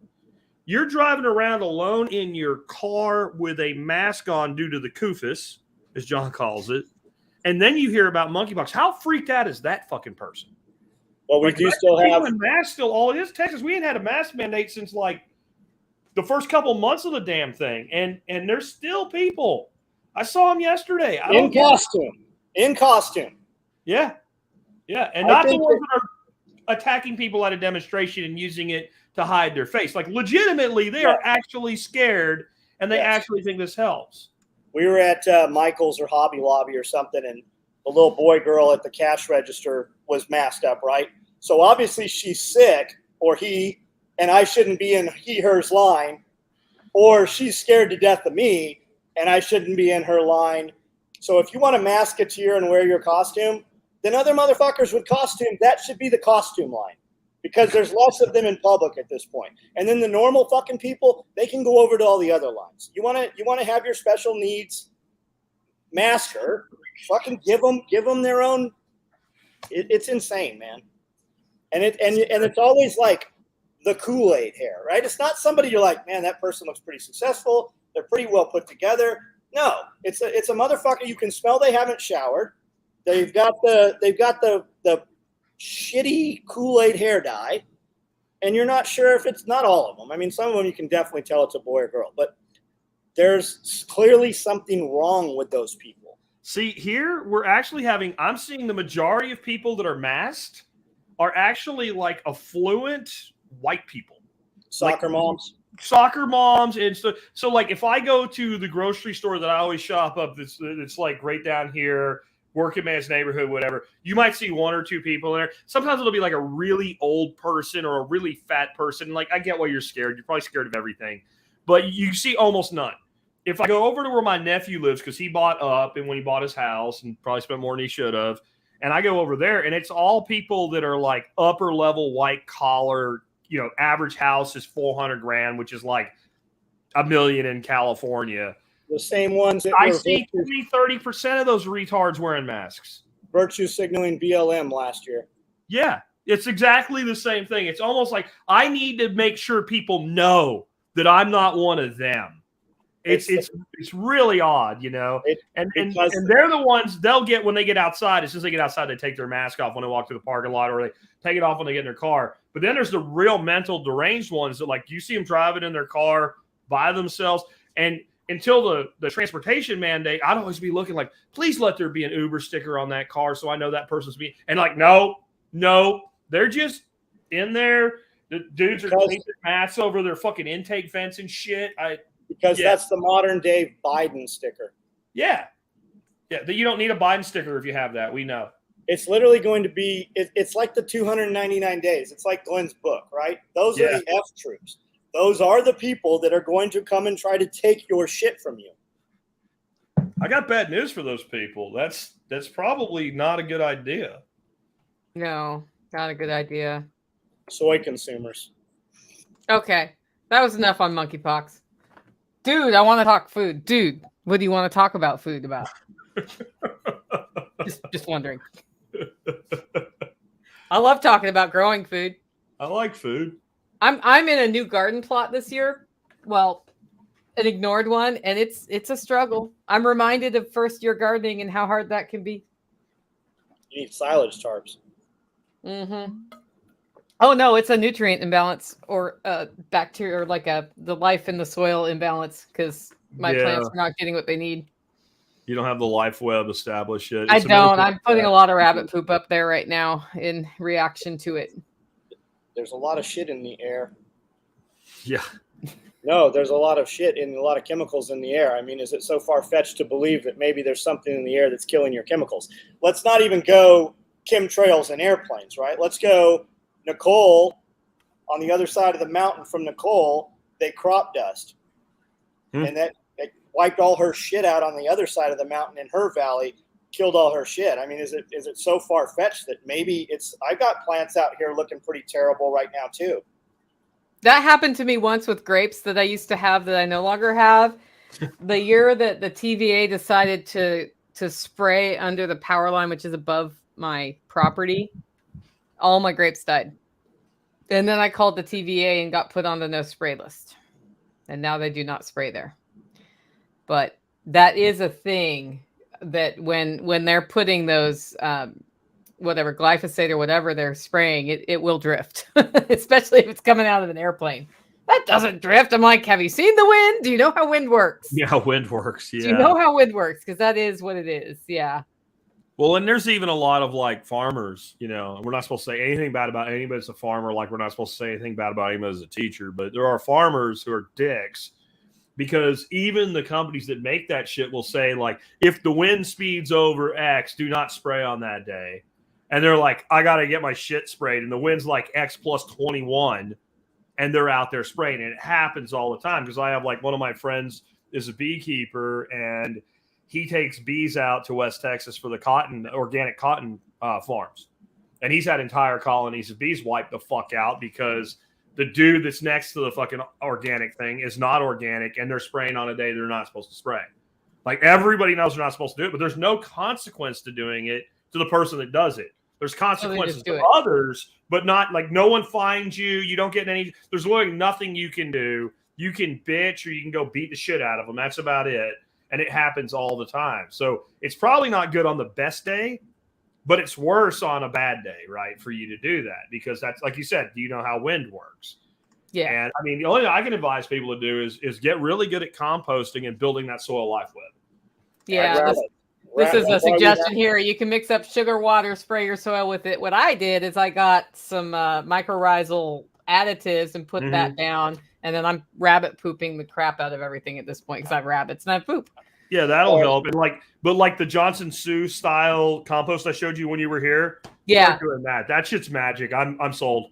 you're driving around alone in your car with a mask on due to the CUFUS, as John calls it, and then you hear about monkeypox. How freaked out is that fucking person? Well, we do still have masks. Still, all it is Texas. We ain't had a mask mandate since like the first couple months of the damn thing, and there's still people. I saw them yesterday. In costume. Yeah, and not the ones that are attacking people at a demonstration and using it to hide their face. Like legitimately, they are actually scared, and they actually think this helps. We were at Michael's or Hobby Lobby or something, and the little boy girl at the cash register was masked up, right? So obviously she's sick, or he, and I shouldn't be in he/hers line, or she's scared to death of me, and I shouldn't be in her line. So if you want to masketeer and wear your costume, then other motherfuckers with costume, that should be the costume line, because there's less of them in public at this point. And then the normal fucking people, they can go over to all the other lines. You want to have your special needs masker, fucking give them their own. It's insane, man. And it's always like the Kool-Aid hair, right? It's not somebody you're like, man, that person looks pretty successful. They're pretty well put together. No, it's a motherfucker. You can smell they haven't showered. They've got the shitty Kool-Aid hair dye, and you're not sure if it's not all of them. I mean, some of them you can definitely tell it's a boy or girl, but there's clearly something wrong with those people. See, here I'm seeing the majority of people that are masked are actually like affluent white people. Soccer moms. And so like if I go to the grocery store that I always shop up, it's like right down here, working man's neighborhood, whatever, you might see one or two people there. Sometimes it'll be like a really old person or a really fat person. Like, I get why you're scared. You're probably scared of everything, but you see almost none. If I go over to where my nephew lives, because he bought up and when he bought his house and probably spent more than he should have, and I go over there and it's all people that are like upper level white collar, average house is $400,000, which is like $1 million in California. The same ones that I see 30% of those retards wearing masks. Virtue signaling BLM last year. Yeah, it's exactly the same thing. It's almost like I need to make sure people know that I'm not one of them. It's really odd, and they're the ones they'll get when they get outside. As soon as they get outside, they take their mask off when they walk to the parking lot, or they take it off when they get in their car. But then there's the real mental deranged ones that, like, you see them driving in their car by themselves, and until the transportation mandate, I'd always be looking like, please let there be an Uber sticker on that car so I know that person's me. And like, no, they're just in there. The dudes are painting masks over their fucking intake vents and shit. That's the modern day Biden sticker. Yeah. You don't need a Biden sticker if you have that. We know. It's literally going to be, it's like the 299 days. It's like Glenn's book, right? Those are the F troops. Those are the people that are going to come and try to take your shit from you. I got bad news for those people. That's probably not a good idea. No, not a good idea. Soy consumers. Okay, that was enough on monkeypox. Dude, I want to talk food. Dude, what do you want to talk about food about? just wondering. I love talking about growing food. I like food. I'm in a new garden plot this year. Well, an ignored one, and it's a struggle. I'm reminded of first year gardening and how hard that can be. You need silage tarps. Mm-hmm. Oh no, it's a nutrient imbalance or bacteria, or like the life in the soil imbalance, because my plants are not getting what they need. You don't have the life web established yet. I don't. I'm putting a lot of rabbit poop up there right now in reaction to it. There's a lot of shit in the air. Yeah. No, there's a lot of shit and a lot of chemicals in the air. I mean, is it so far-fetched to believe that maybe there's something in the air that's killing your chemicals? Let's not even go chemtrails and airplanes, right? Let's go Nicole on the other side of the mountain from Nicole, they crop dust. And that it wiped all her shit out on the other side of the mountain in her valley, killed all her shit. I mean, is it so far-fetched that maybe I've got plants out here looking pretty terrible right now too. That happened to me once with grapes that I used to have that I no longer have. The year that the TVA decided to spray under the power line, which is above my property, all my grapes died. And then I called the TVA and got put on the no spray list. And now they do not spray there. But that is a thing that when they're putting those whatever glyphosate or whatever they're spraying, it will drift, especially if it's coming out of an airplane. That doesn't drift. I'm like, have you seen the wind? Do you know how wind works? Yeah, wind works. Yeah. Do you know how wind works? Because that is what it is. Yeah. Well, and there's even a lot of like farmers, you know, we're not supposed to say anything bad about anybody that's a farmer, like we're not supposed to say anything bad about anybody as a teacher, but there are farmers who are dicks because even the companies that make that shit will say, like, if the wind speeds over X, do not spray on that day. And they're like, I got to get my shit sprayed. And the wind's like X plus 21. And they're out there spraying. And it happens all the time because I have like one of my friends is a beekeeper and he takes bees out to West Texas for the organic cotton farms. And he's had entire colonies of bees wiped the fuck out because the dude that's next to the fucking organic thing is not organic and they're spraying on a day they're not supposed to spray. Like everybody knows they're not supposed to do it, but there's no consequence to doing it to the person that does it. There's consequences to others, but not like no one finds you. You don't get any. There's literally nothing you can do. You can bitch or you can go beat the shit out of them. That's about it. And it happens all the time. So it's probably not good on the best day, but it's worse on a bad day, right? For you to do that because that's like you said, do you know how wind works? Yeah. And I mean, the only thing I can advise people to do is get really good at composting and building that soil life web. Yeah. This is a suggestion here. You can mix up sugar water, spray your soil with it. What I did is I got some mycorrhizal additives and put that down. And then I'm rabbit pooping the crap out of everything at this point because I have rabbits and I poop. Yeah, that'll help. And like the Johnson Sioux style compost I showed you when you were here. Yeah. Start doing that. That shit's magic. I'm sold.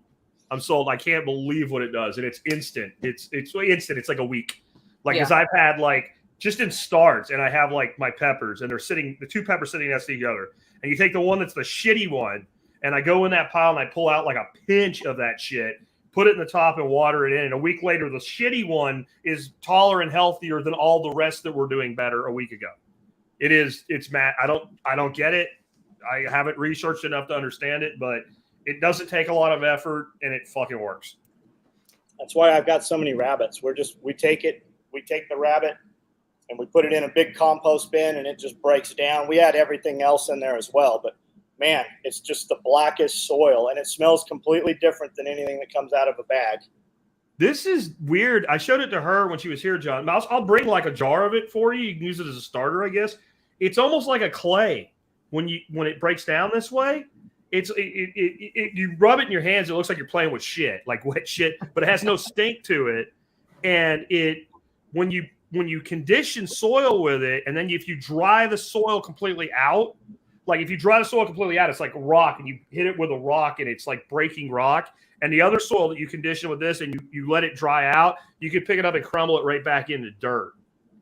I'm sold. I can't believe what it does. And it's instant. It's instant. It's like a week. Like, because I've had like just in starts, and I have like my peppers, and the two peppers sitting next to each other. And you take the one that's the shitty one, and I go in that pile and I pull out like a pinch of that shit, put it in the top and water it in. And a week later, the shitty one is taller and healthier than all the rest that were doing better a week ago. It's mad. I don't get it. I haven't researched enough to understand it, but it doesn't take a lot of effort and it fucking works. That's why I've got so many rabbits. We take the rabbit and we put it in a big compost bin and it just breaks down. We had everything else in there as well, but man, it's just the blackest soil and it smells completely different than anything that comes out of a bag. This is weird. I showed it to her when she was here, John. I'll bring like a jar of it for you. You can use it as a starter, I guess. It's almost like a clay when it breaks down this way. You rub it in your hands, it looks like you're playing with shit, like wet shit, but it has no stink to it. And when you condition soil with it, and then if you dry the soil completely out, like if you dry the soil completely out, it's like rock, and you hit it with a rock, and it's like breaking rock. And the other soil that you condition with this, and you let it dry out, you can pick it up and crumble it right back into dirt.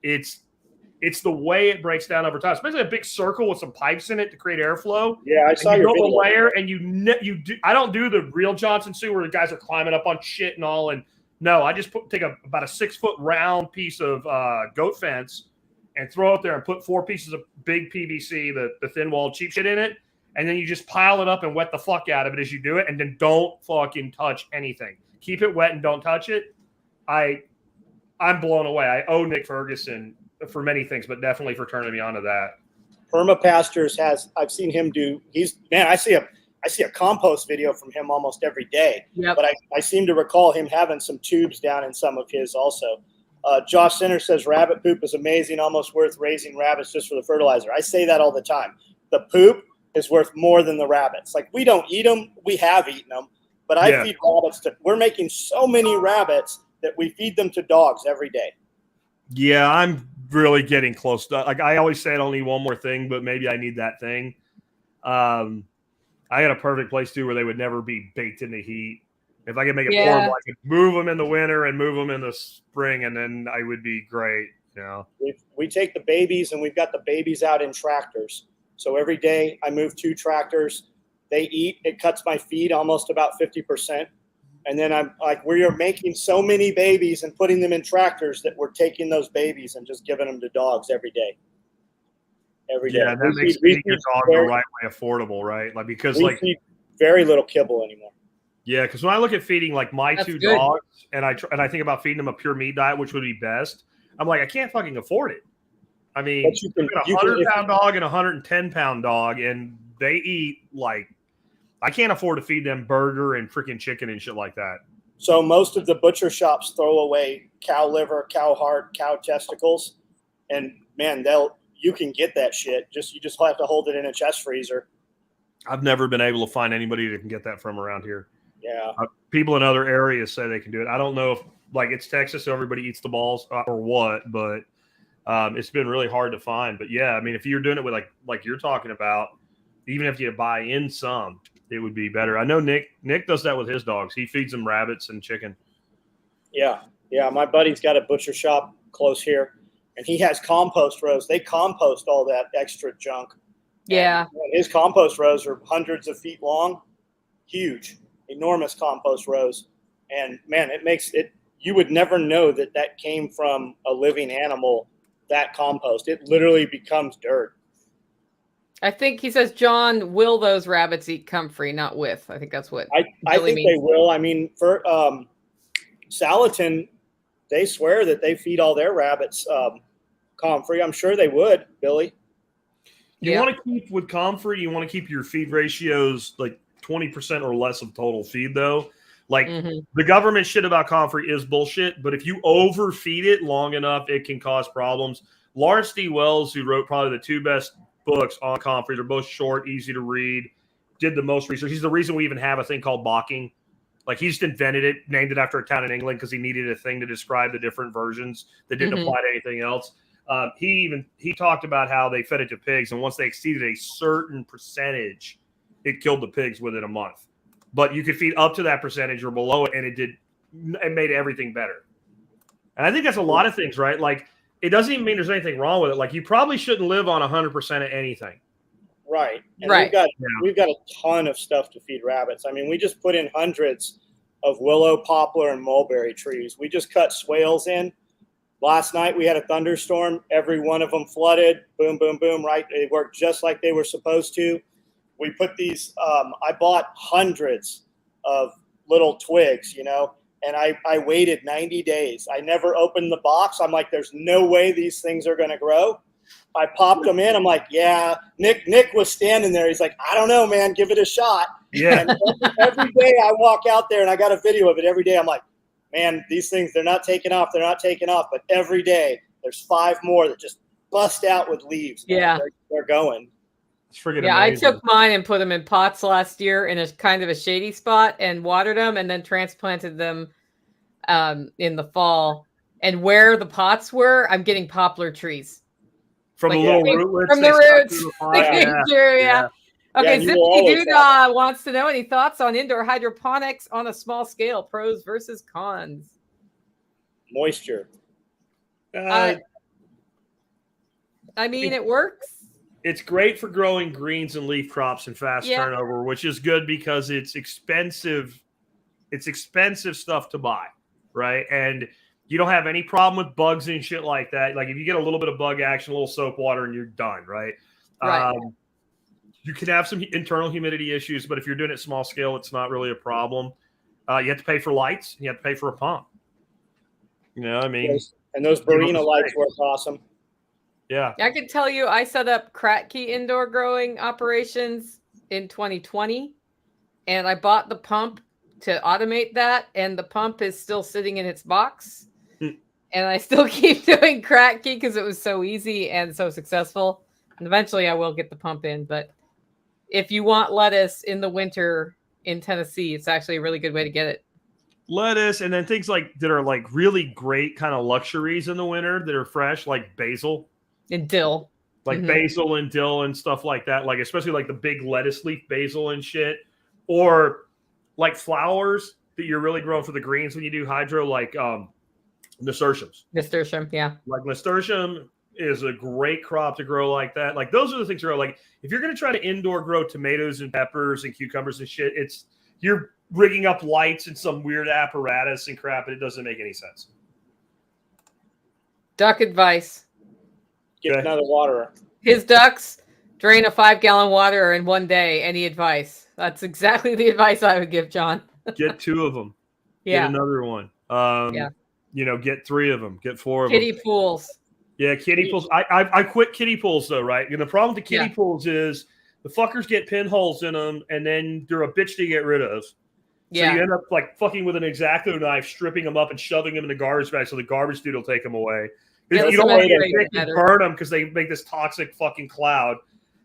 It's the way it breaks down over time. It's basically a big circle with some pipes in it to create airflow. Yeah, I saw your video. You build a layer, and you do. I don't do the real Johnson Sioux where the guys are climbing up on shit and all. And no, I just take about a 6-foot round piece of goat fence and throw it there and put 4 pieces of big PVC, the thin walled cheap shit in it, and then you just pile it up and wet the fuck out of it as you do it, and then don't fucking touch anything. Keep it wet and don't touch it. I'm blown away. I owe Nick Ferguson for many things, but definitely for turning me on to that. Permapastures I've seen him do. I see a compost video from him almost every day. Yep. But I seem to recall him having some tubes down in some of his also. Josh Center says rabbit poop is amazing, almost worth raising rabbits just for the fertilizer. I say that all the time. The poop is worth more than the rabbits. Like, we don't eat them. We have eaten them. But I feed rabbits we're making so many rabbits that we feed them to dogs every day. Yeah, I'm really getting close to, like, I always say I don't need one more thing, but maybe I need that thing. I had a perfect place too where they would never be baked in the heat. If I could make it Yeah. portable, I could move them in the winter and move them in the spring, and then I would be great. You know, We take the babies, and we've got the babies out in tractors. So every day I move 2 tractors. They eat. It cuts my feed almost about 50%. And then I'm like, we are making so many babies and putting them in tractors that we're taking those babies and just giving them to dogs every day. Every day. yeah, and that makes feeding your dog the right way affordable, right? Like because we like feed very little kibble anymore. yeah, because when I look at feeding like my That's 2 good. dogs, and I think about feeding them a pure meat diet, which would be best. I'm like, I can't fucking afford it. I mean, But you can- I've got you a can- 100-pound dog and a 110-pound dog, and they eat like I can't afford to feed them burger and freaking chicken and shit like that. So most of the butcher shops throw away cow liver, cow heart, cow testicles, and man, you can get that shit. You just have to hold it in a chest freezer. I've never been able to find anybody that can get that from around here. Yeah. People in other areas say they can do it. I don't know if like it's Texas, so everybody eats the balls or what, but it's been really hard to find. But yeah, I mean, if you're doing it with like you're talking about, even if you buy in some, it would be better. I know Nick does that with his dogs. He feeds them rabbits and chicken. Yeah. My buddy's got a butcher shop close here, and he has compost rows. They compost all that extra junk. Yeah. And his compost rows are hundreds of feet long, huge, enormous compost rows. And man, it makes it, you would never know that came from a living animal, that compost. It literally becomes dirt. I think he says, John, will those rabbits eat comfrey, not with? I think that's what I think means. they will. I mean, for Salatin, they swear that they feed all their rabbits comfrey. I'm sure they would, Billy. You want to keep with comfrey, you want to keep your feed ratios like 20% or less of total feed, though. Like the government shit about comfrey is bullshit, but if you overfeed it long enough, it can cause problems. Lawrence D. Wells, who wrote probably the 2 best books on comfrey, they're both short, easy to read, did the most research. He's the reason we even have a thing called balking. Like he just invented it, named it after a town in England because he needed a thing to describe the different versions that didn't apply to anything else. He talked about how they fed it to pigs, and once they exceeded a certain percentage, it killed the pigs within a month. But you could feed up to that percentage or below it, and it made everything better. And I think that's a lot of things, right? Like it doesn't even mean there's anything wrong with it. Like you probably shouldn't live on 100% of anything. Right. And right. We've got a ton of stuff to feed rabbits. I mean, we just put in hundreds of willow, poplar, and mulberry trees. We just cut swales in. Last night we had a thunderstorm. Every one of them flooded. Boom, boom, boom. Right. They worked just like they were supposed to. We put these, I bought hundreds of little twigs, and I waited 90 days. I never opened the box. I'm like, there's no way these things are going to grow. I popped them in. I'm like, yeah. Nick was standing there. He's like, I don't know, man. Give it a shot. Yeah. And every day I walk out there, and I got a video of it every day. I'm like, man, these things, they're not taking off. They're not taking off. But every day there's 5 more that just bust out with leaves. Yeah. They're going. It's freaking amazing. I took mine and put them in pots last year in a kind of a shady spot and watered them and then transplanted them in the fall. And where the pots were, I'm getting poplar trees. From the little rootlets. From the roots. Yeah. Okay, Zippy Doodah wants to know any thoughts on indoor hydroponics on a small scale, pros versus cons. Moisture. I mean, it works. It's great for growing greens and leaf crops and fast turnover, which is good because it's expensive. It's expensive stuff to buy, right? And you don't have any problem with bugs and shit like that. Like if you get a little bit of bug action, a little soap water, and you're done, right? Right. You can have some internal humidity issues, but if you're doing it small scale, it's not really a problem. You have to pay for lights. You have to pay for a pump. I mean. And those Barina lights work awesome. Yeah. I can tell you, I set up Kratky indoor growing operations in 2020, and I bought the pump to automate that, and the pump is still sitting in its box. And I still keep doing Kratky because it was so easy and so successful. And eventually I will get the pump in, but if you want lettuce in the winter in Tennessee, it's actually a really good way to get it. Lettuce, and then things that are like really great kind of luxuries in the winter that are fresh, like basil. And dill. Like basil and dill and stuff like that. Like especially like the big lettuce leaf basil and shit. Or like flowers. that you're really growing for the greens when you do hydro, like nasturtiums. Nasturtium, yeah. Like nasturtium is a great crop to grow like that. Like those are the things to grow. Like if you're going to try to indoor grow tomatoes and peppers and cucumbers and shit, you're rigging up lights and some weird apparatus and crap, and it doesn't make any sense. Duck advice. Get another waterer. His ducks drain a 5-gallon water in one day. Any advice? That's exactly the advice I would give, John. Get 2 of them. Yeah. Get another one. Get 3 of them. Get 4 of them. Kiddie them. pools. Yeah, kiddie pools. I quit kiddie pools though, right? And the problem with the kiddie pools is the fuckers get pinholes in them, and then they're a bitch to get rid of. So you end up like fucking with an X-Acto knife, stripping them up and shoving them in the garbage bag so the garbage dude will take them away. You don't want to burn them because they make this toxic fucking cloud.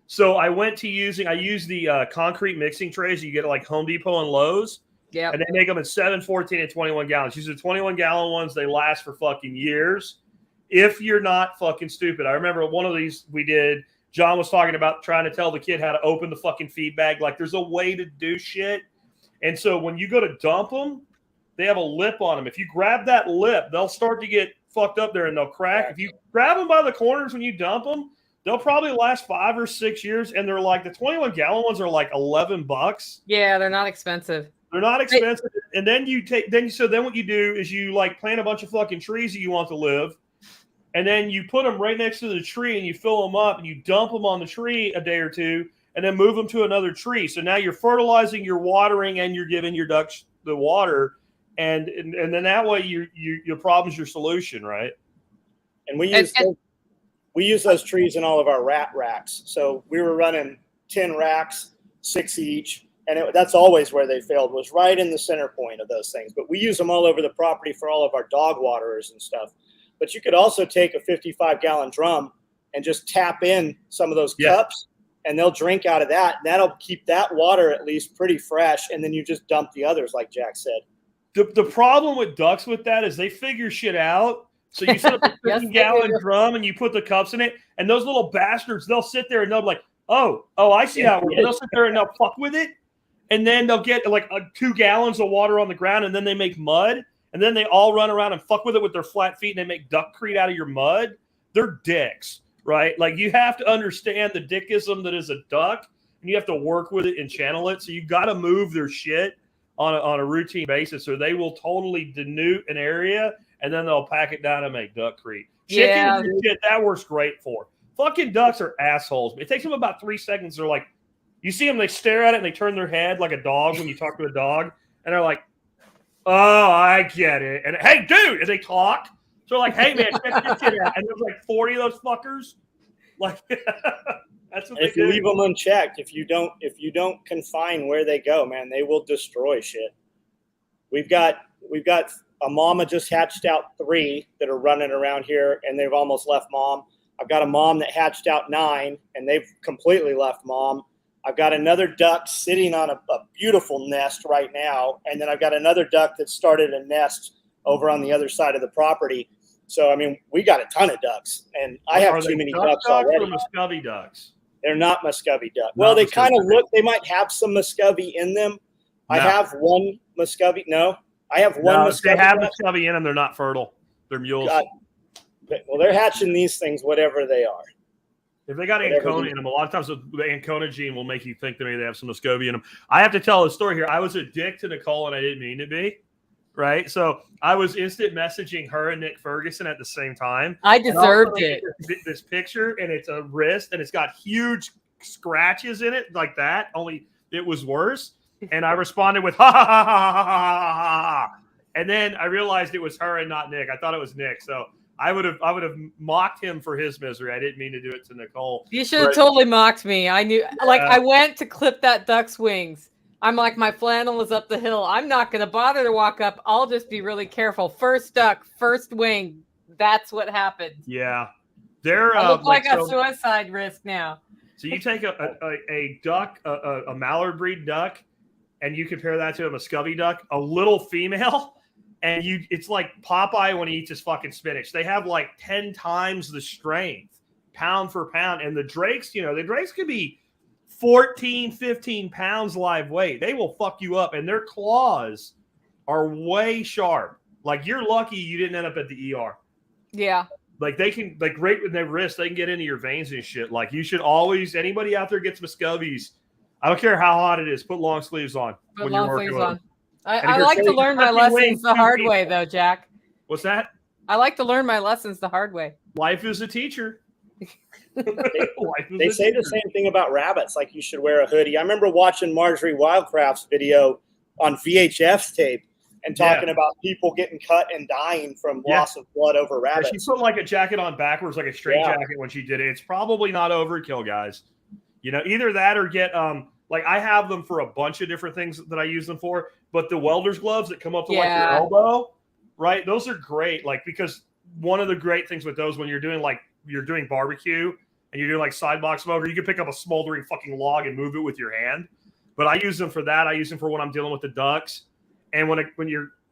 So I used the concrete mixing trays you get at like Home Depot and Lowe's. Yeah. And they make them in 7, 14, and 21 gallons. These are 21-gallon ones. They last for fucking years. If you're not fucking stupid. I remember one of these we did. John was talking about trying to tell the kid how to open the fucking feed bag. Like there's a way to do shit. And so when you go to dump them, they have a lip on them. If you grab that lip, they'll start to get fucked up there and they'll crack. If you grab them by the corners when you dump them, they'll probably last 5 or 6 years. And they're like, the 21-gallon ones are like $11. Yeah, they're not expensive. They're not expensive. And then then what you do is you like plant a bunch of fucking trees that you want to live. And then you put them right next to the tree and you fill them up and you dump them on the tree a day or two and then move them to another tree. So now you're fertilizing, you're watering, and you're giving your ducks the water. And then that way your problem's your solution, right? And we use those trees in all of our rat racks. So we were running 10 racks, 6 each. And that's always where they failed, was right in the center point of those things. But we use them all over the property for all of our dog waterers and stuff. But you could also take a 55-gallon drum and just tap in some of those cups, and they'll drink out of that. And that'll keep that water at least pretty fresh. And then you just dump the others, like Jack said. The problem with ducks with that is they figure shit out. So you set up a 50-gallon drum and you put the cups in it, and those little bastards, they'll sit there and they'll be like, oh, I see how it works. They'll sit there and they'll fuck with it. And then they'll get like 2 gallons of water on the ground, and then they make mud. And then they all run around and fuck with it with their flat feet, and they make duckcrete out of your mud. They're dicks, right? Like you have to understand the dickism that is a duck, and you have to work with it and channel it. So you got to move their shit on a routine basis, or they will totally denude an area, and then they'll pack it down and make duckcrete. Chickens and shit, that works great for. Fucking ducks are assholes. It takes them about 3 seconds. They're like, you see them, they stare at it, and they turn their head like a dog when you talk to a dog, and they're like, oh, I get it. And hey, dude, and they talk. So like, hey man, check this shit out. And there's like 40 of those fuckers. Like that's what if you leave them unchecked, if you don't confine where they go, man, they will destroy shit. We've got a mama just hatched out 3 that are running around here, and they've almost left mom. I've got a mom that hatched out 9, and they've completely left mom. I've got another duck sitting on a beautiful nest right now. And then I've got another duck that started a nest over on the other side of the property. So, I mean, we got a ton of ducks, and I have too many ducks already. Or Muscovy ducks? They're not Muscovy ducks. Well, they kind of look, they might have some Muscovy in them. No. I have one Muscovy. No, I have one Muscovy. They have Muscovy in them. They're not fertile. They're mules. Well, they're hatching these things, whatever they are. If they got Ancona in them, a lot of times the Ancona gene will make you think that maybe they have some Muscovy in them. I have to tell a story here. I was a dick to Nicole, and I didn't mean to be, right? So I was instant messaging her and Nick Ferguson at the same time. I deserved it. This picture, and it's a wrist, and it's got huge scratches in it like that, only it was worse. And I responded with, ha, ha, ha, ha, ha, ha, ha. And then I realized it was her and not Nick. I thought it was Nick. So I would have mocked him for his misery. I didn't mean to do it to Nicole. You should have totally mocked me. I knew, I went to clip that duck's wings. I'm like, my flannel is up the hill. I'm not going to bother to walk up. I'll just be really careful. First duck, first wing. That's what happened. Yeah. They're I look like a suicide risk now. So you take a duck, a mallard breed duck, and you compare that to a Muscovy duck, a little female. And it's like Popeye when he eats his fucking spinach. They have like 10 times the strength, pound for pound. And the drakes, the drakes could be 14, 15 pounds live weight. They will fuck you up. And their claws are way sharp. Like, you're lucky you didn't end up at the ER. Yeah. Like, they can, like, right with their wrist, they can get into your veins and shit. Like, you should always, anybody out there gets Muscovies, I don't care how hot it is, put long sleeves on when you're working with them. I like to learn my lessons the hard way, though, Jack. What's that? I like to learn my lessons the hard way. Life is a teacher. They say the same thing about rabbits, like you should wear a hoodie. I remember watching Marjorie Wildcraft's video on VHS tape and talking about people getting cut and dying from loss of blood over rabbits. She put like a jacket on backwards, like a straight jacket when she did it. It's probably not overkill, guys. You know, either that or get like I have them for a bunch of different things that I use them for, but the welder's gloves that come up to like your elbow, right? Those are great. Like, because one of the great things with those, when you're doing barbecue and you're doing like sidewalk smoker, you can pick up a smoldering fucking log and move it with your hand. But I use them for that. I use them for when I'm dealing with the ducks. And when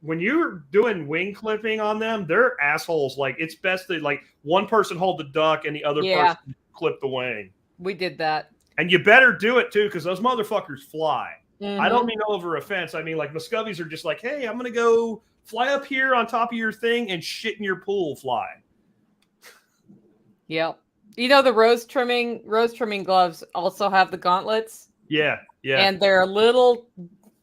you're doing wing clipping on them, they're assholes. Like, it's best that like one person hold the duck and the other person clip the wing. We did that. And you better do it too, because those motherfuckers fly. Mm-hmm. I don't mean over a fence. I mean, like, Muscovies are just like, hey, I'm going to go fly up here on top of your thing and shit in your pool fly. Yep. You know, the rose trimming gloves also have the gauntlets. Yeah. Yeah. And they're a little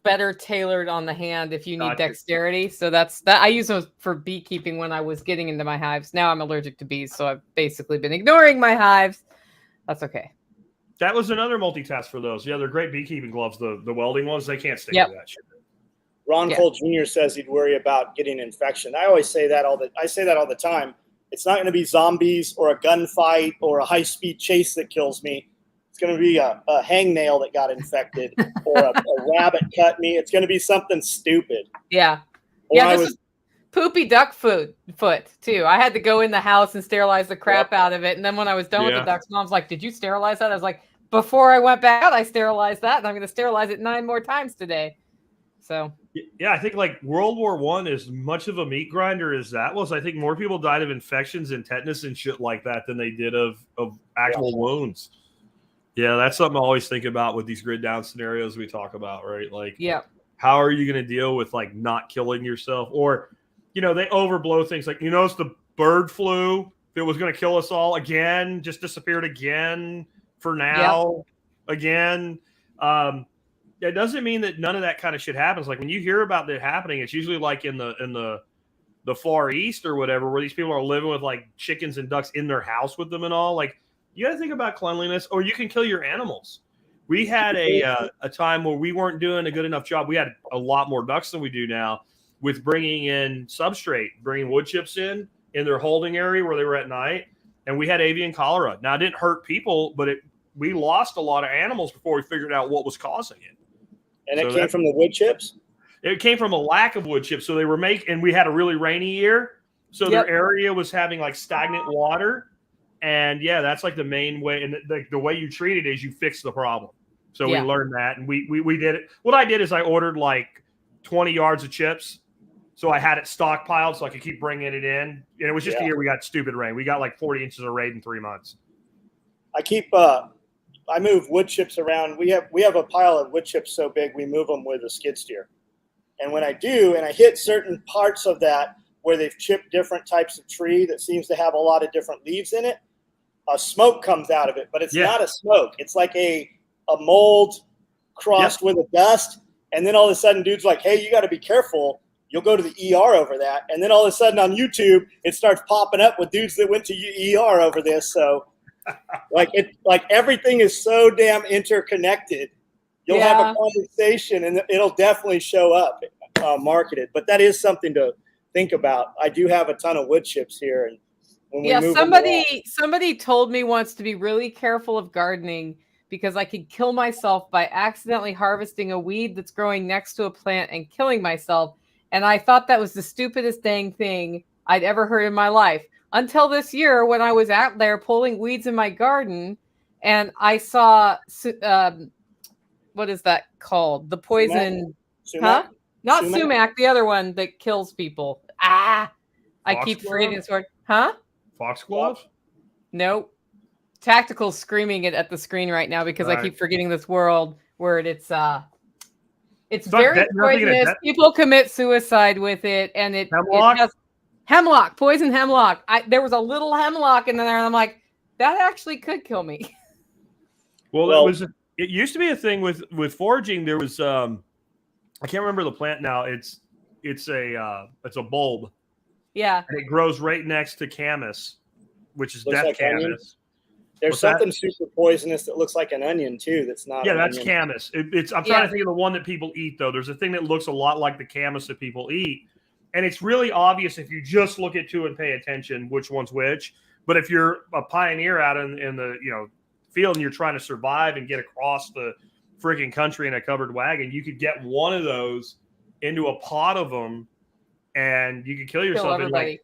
better tailored on the hand if you need dexterity. So that's that. I use those for beekeeping when I was getting into my hives. Now I'm allergic to bees, so I've basically been ignoring my hives. That's okay. That was another multitask for those. Yeah, they're great beekeeping gloves. The welding ones, they can't stick to that shit. Ron Cole Jr. says he'd worry about getting infection. I say that all the time. It's not going to be zombies or a gunfight or a high-speed chase that kills me. It's going to be a hangnail that got infected or a rabbit cut me. It's going to be something stupid. Yeah. This is poopy duck foot too. I had to go in the house and sterilize the crap out of it. And then when I was done with the ducks, Mom's like, did you sterilize that? I was like, before I went back out, I sterilized that. And I'm going to sterilize it 9 more times today. So. Yeah, I think like World War I, as much of a meat grinder as that was, I think more people died of infections and tetanus and shit like that than they did of actual wounds. Yeah, that's something I always think about with these grid down scenarios we talk about, right? Like, how are you going to deal with like not killing yourself? Or, you know, they overblow things. Like, you notice the bird flu that was going to kill us all again, just disappeared again for now again. It doesn't mean that none of that kind of shit happens. Like, when you hear about that happening, it's usually like in the Far East or whatever, where these people are living with like chickens and ducks in their house with them and all. Like, you got to think about cleanliness, or you can kill your animals. We had a time where we weren't doing a good enough job. We had a lot more ducks than we do now with bringing in substrate, bringing wood chips in their holding area where they were at night. And we had avian cholera. Now, it didn't hurt people, but we lost a lot of animals before we figured out what was causing it. And it came from the wood chips? It came from a lack of wood chips. So they were and we had a really rainy year. So their area was having like stagnant water. And that's like the main way. And the way you treat it is you fix the problem. So we learned that, and we did it. What I did is I ordered like 20 yards of chips. So I had it stockpiled so I could keep bringing it in. And it was just a year we got stupid rain. We got like 40 inches of rain in 3 months. I move wood chips around. We have a pile of wood chips so big we move them with a skid steer. And when I do, and I hit certain parts of that where they've chipped different types of tree that seems to have a lot of different leaves in it, a smoke comes out of it. But it's not a smoke. It's like a mold crossed with a dust. And then all of a sudden, dude's like, hey, you got to be careful. You'll go to the ER over that. And then all of a sudden on YouTube, it starts popping up with dudes that went to ER over this. So like everything is so damn interconnected. You'll have a conversation and it'll definitely show up marketed. But that is something to think about. I do have a ton of wood chips here. And somebody told me once to be really careful of gardening because I could kill myself by accidentally harvesting a weed that's growing next to a plant and killing myself. And I thought that was the stupidest dang thing I'd ever heard in my life. Until this year when I was out there pulling weeds in my garden and I saw, what is that called? The poison, sumac? Not sumac, the other one that kills people. I keep forgetting this word. Foxglove? Nope. Tactical's screaming it at the screen right now because I keep forgetting this word. It's It's not very nothing in poisonous. it. People commit suicide with it, and it has hemlock, poison hemlock. There was a little hemlock in there, and I'm like, that actually could kill me. Well, it used to be a thing with foraging. There was I can't remember the plant now. It's a bulb. Yeah, and it grows right next to camas, which is Looks death like camas. onion. There's something super poisonous that looks like an onion too. That's not. Yeah, that's onion. camas. I'm trying to think of the one that people eat though. There's a thing that looks a lot like the camas that people eat, and it's really obvious if you just look at two and pay attention which one's which. But if you're a pioneer out in the field and you're trying to survive and get across the freaking country in a covered wagon, you could get one of those into a pot of them, and you could kill yourself. And like,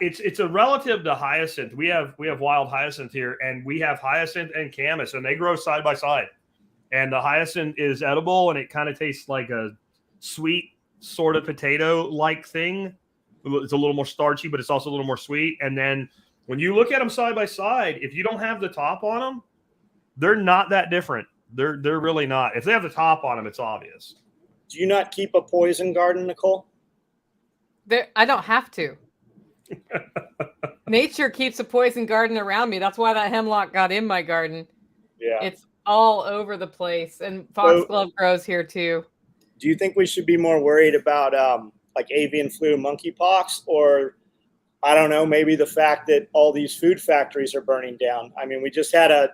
it's a relative to hyacinth. We have wild hyacinth here, and we have hyacinth and camas, and they grow side by side. And the hyacinth is edible, and it kind of tastes like a sweet sort of potato-like thing. It's a little more starchy, but it's also a little more sweet. And then when you look at them side by side, if you don't have the top on them, they're not that different. They're really not. If they have the top on them, it's obvious. Do you not keep a poison garden, Nicole? I don't have to. Nature keeps a poison garden around me. That's why that hemlock got in my garden. Yeah. It's all over the place. And foxglove grows here too. Do you think we should be more worried about like avian flu, monkeypox, or I don't know, maybe the fact that all these food factories are burning down? I mean, we just had an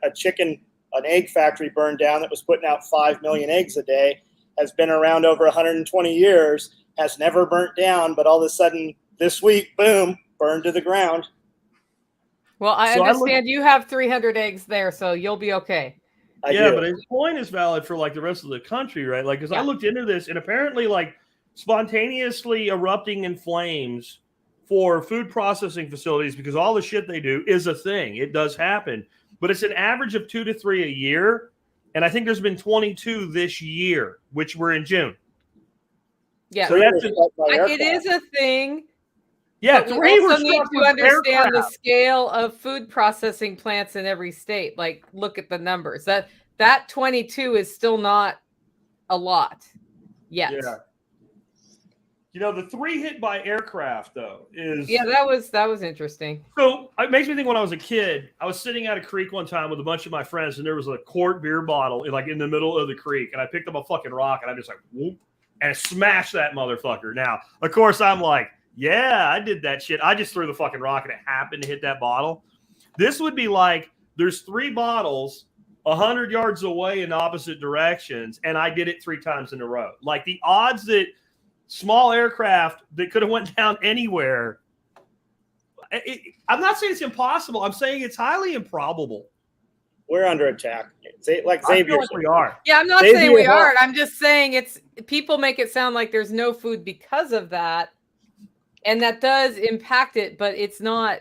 egg factory burned down that was putting out 5 million eggs a day, has been around over 120 years, has never burnt down, but all of a sudden this week, boom, burned to the ground. Well, I understand you have 300 eggs there, so you'll be okay. But his point is valid for like the rest of the country, right? Like, because I looked into this, and apparently, like, spontaneously erupting in flames for food processing facilities, because all the shit they do is a thing. It does happen, but it's an average of 2 to 3 a year, and I think there's been 22 this year, which we're in June. Yeah, so it is a thing. Yeah, but we also need to understand the scale of food processing plants in every state. Like, look at the numbers. That 22 is still not a lot yet. Yeah. The 3 hit by aircraft though is that was interesting. So it makes me think when I was a kid, I was sitting at a creek one time with a bunch of my friends, and there was a quart beer bottle like in the middle of the creek, and I picked up a fucking rock and I just like whoop and smashed that motherfucker. Now, of course, I'm like, yeah, I did that shit. I just threw the fucking rock and it happened to hit that bottle. This would be like there's 3 bottles 100 yards away in opposite directions, and I did it 3 times in a row. Like, the odds that small aircraft that could have went down anywhere, I'm not saying it's impossible. I'm saying it's highly improbable. We're under attack. Like Xavier. Like we are. Yeah, I'm not saying we aren't. I'm just saying people make it sound like there's no food because of that. And that does impact it, but it's not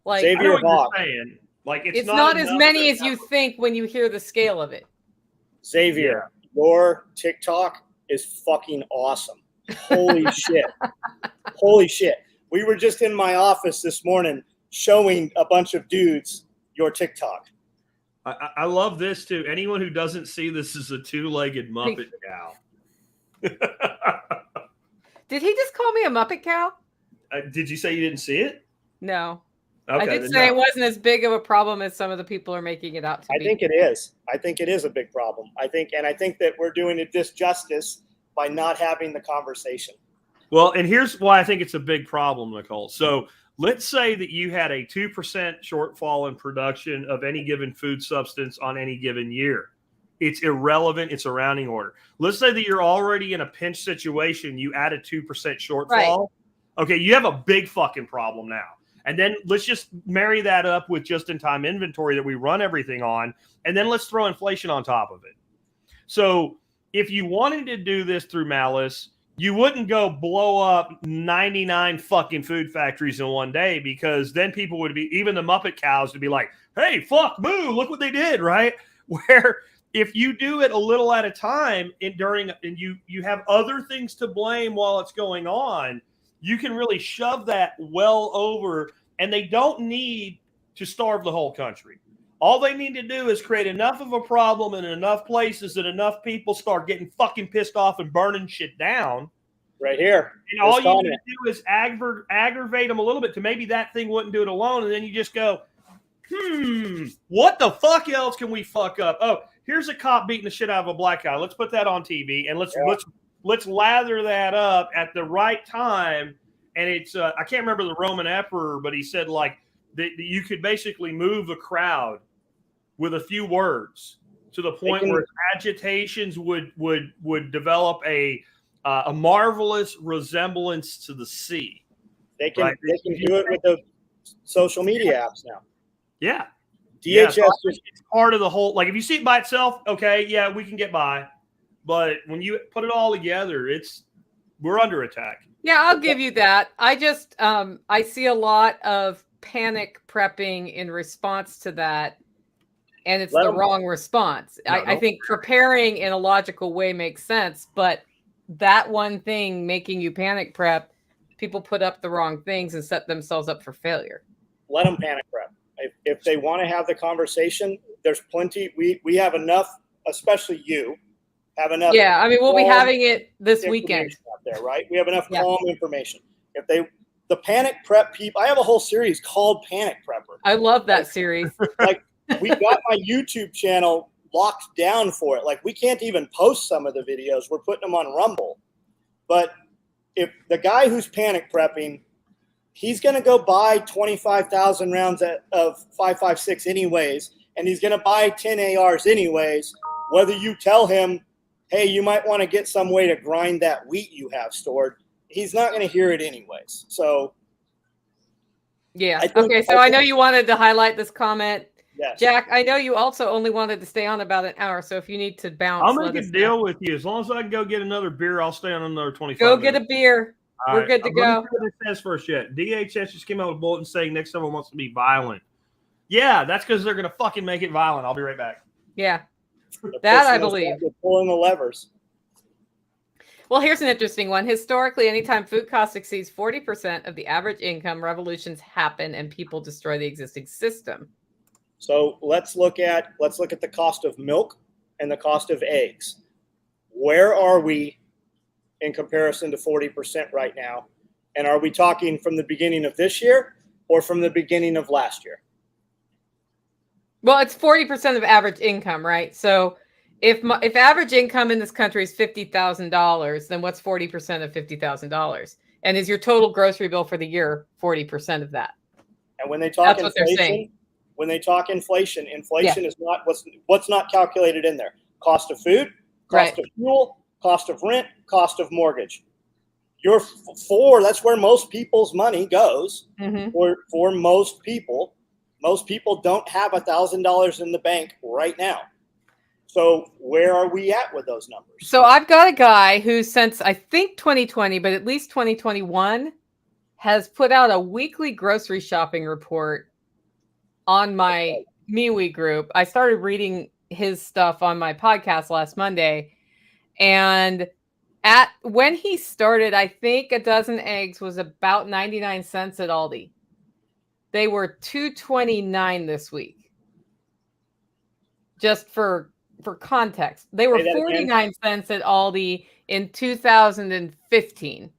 like Xavier saying. Like, it's not as many as you think when you hear the scale of it. Xavier, your TikTok is fucking awesome. Holy shit. Holy shit. We were just in my office this morning showing a bunch of dudes your TikTok. I love this too. Anyone who doesn't see this is a 2-legged Muppet cow. Did he just call me a Muppet cow? Did you say you didn't see it? No. Okay, I did say it wasn't as big of a problem as some of the people are making it out to be. I think it is. I think it is a big problem. I think that we're doing it disjustice by not having the conversation. Well, and here's why I think it's a big problem, Nicole. So let's say that you had a 2% shortfall in production of any given food substance on any given year. It's irrelevant. It's a rounding order. Let's say that you're already in a pinch situation. You add a 2% shortfall. Right. Okay, you have a big fucking problem now. And then let's just marry that up with just-in-time inventory that we run everything on, and then let's throw inflation on top of it. So if you wanted to do this through malice, you wouldn't go blow up 99 fucking food factories in one day, because then people would be, even the Muppet cows would be like, hey, fuck, boo, look what they did, right? Where if you do it a little at a time and you have other things to blame while it's going on, you can really shove that well over, and they don't need to starve the whole country. All they need to do is create enough of a problem in enough places that enough people start getting fucking pissed off and burning shit down. Right here. And all you need to do is aggravate them a little bit to maybe that thing wouldn't do it alone. And then you just go, what the fuck else can we fuck up? Oh, here's a cop beating the shit out of a black guy. Let's put that on TV and let's lather that up at the right time. And it's I can't remember the Roman emperor, but he said like that you could basically move a crowd with a few words to the point where agitations would develop a marvelous resemblance to the sea. They can do it with the social media apps now. Yeah. DHS it's part of the whole. Like if you see it by itself, okay, yeah, we can get by. But when you put it all together, we're under attack. Yeah, I'll give you that. I just I see a lot of panic prepping in response to that, and it's the wrong response. I think preparing in a logical way makes sense, but that one thing making you panic prep, people put up the wrong things and set themselves up for failure. Let them panic prep. If they want to have the conversation, there's plenty. We have enough, especially you, have enough. Yeah, I mean, we'll be having it this weekend. Out there, right? We have enough calm information. If the panic prep people, I have a whole series called Panic Prepper. I love that series. Like we got my YouTube channel locked down for it. Like we can't even post some of the videos. We're putting them on Rumble. But if the guy who's panic prepping, he's going to go buy 25,000 rounds of 5.56 anyways, and he's going to buy 10 ARs anyways, whether you tell him, hey, you might want to get some way to grind that wheat you have stored. He's not going to hear it anyways. So, yeah. Okay, so I know you wanted to highlight this comment. Yes. Jack, I know you also only wanted to stay on about an hour, so if you need to bounce, I'll make a deal with you. As long as I can go get another beer, I'll stay on another 25 Go minutes. get a beer. We're good to go. What it says first yet. DHS just came out with a bulletin saying next summer wants to be violent. Yeah, that's because they're going to fucking make it violent. I'll be right back. Yeah, that I believe. They're pulling the levers. Well, here's an interesting one. Historically, anytime food cost exceeds 40% of the average income, revolutions happen and people destroy the existing system. So let's look at the cost of milk and the cost of eggs. Where are we in comparison to 40% right now? And are we talking from the beginning of this year or from the beginning of last year? Well, it's 40% of average income, right? So if average income in this country is $50,000, then what's 40% of $50,000? And is your total grocery bill for the year 40% of that? And when they talk That's what they're saying. When they talk inflation is not what's not calculated in there. Cost of food, cost of fuel, cost of rent, cost of mortgage. That's where most people's money goes. Mm-hmm. For most people don't have $1,000 in the bank right now. So where are we at with those numbers? So I've got a guy who since I think 2020, but at least 2021 has put out a weekly grocery shopping report on my MeWe group. I started reading his stuff on my podcast last Monday. And when he started, I think a dozen eggs was about 99 cents at Aldi. They were $2.29 this week. Just for context. They were 49 cents at Aldi in 2015.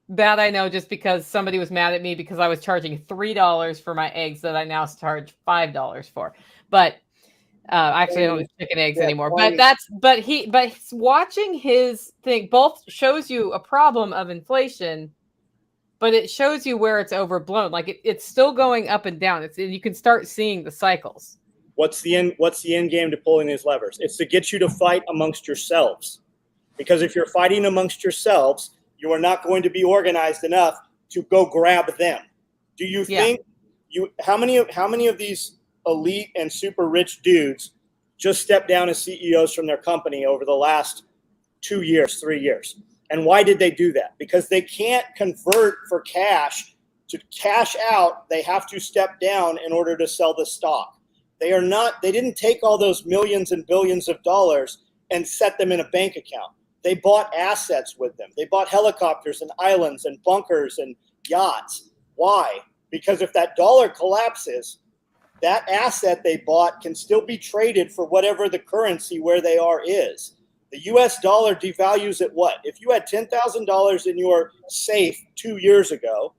That I know just because somebody was mad at me because I was charging $3 for my eggs that I now charge $5 for. But actually I don't use chicken eggs anymore. But watching his thing both shows you a problem of inflation, but it shows you where it's overblown. Like it's still going up and down. You can start seeing the cycles. What's the end game to pulling these levers? It's to get you to fight amongst yourselves. Because if you're fighting amongst yourselves, you are not going to be organized enough to go grab them. Do you think how many of these elite and super rich dudes just stepped down as CEOs from their company over the last 2 years, 3 years? And why did they do that? Because they can't convert for cash. To cash out, they have to step down in order to sell the stock. They didn't take all those millions and billions of dollars and set them in a bank account. They bought assets with them. They bought helicopters and islands and bunkers and yachts. Why? Because if that dollar collapses, that asset they bought can still be traded for whatever the currency where they are is. The US dollar devalues at what? If you had $10,000 in your safe 2 years ago,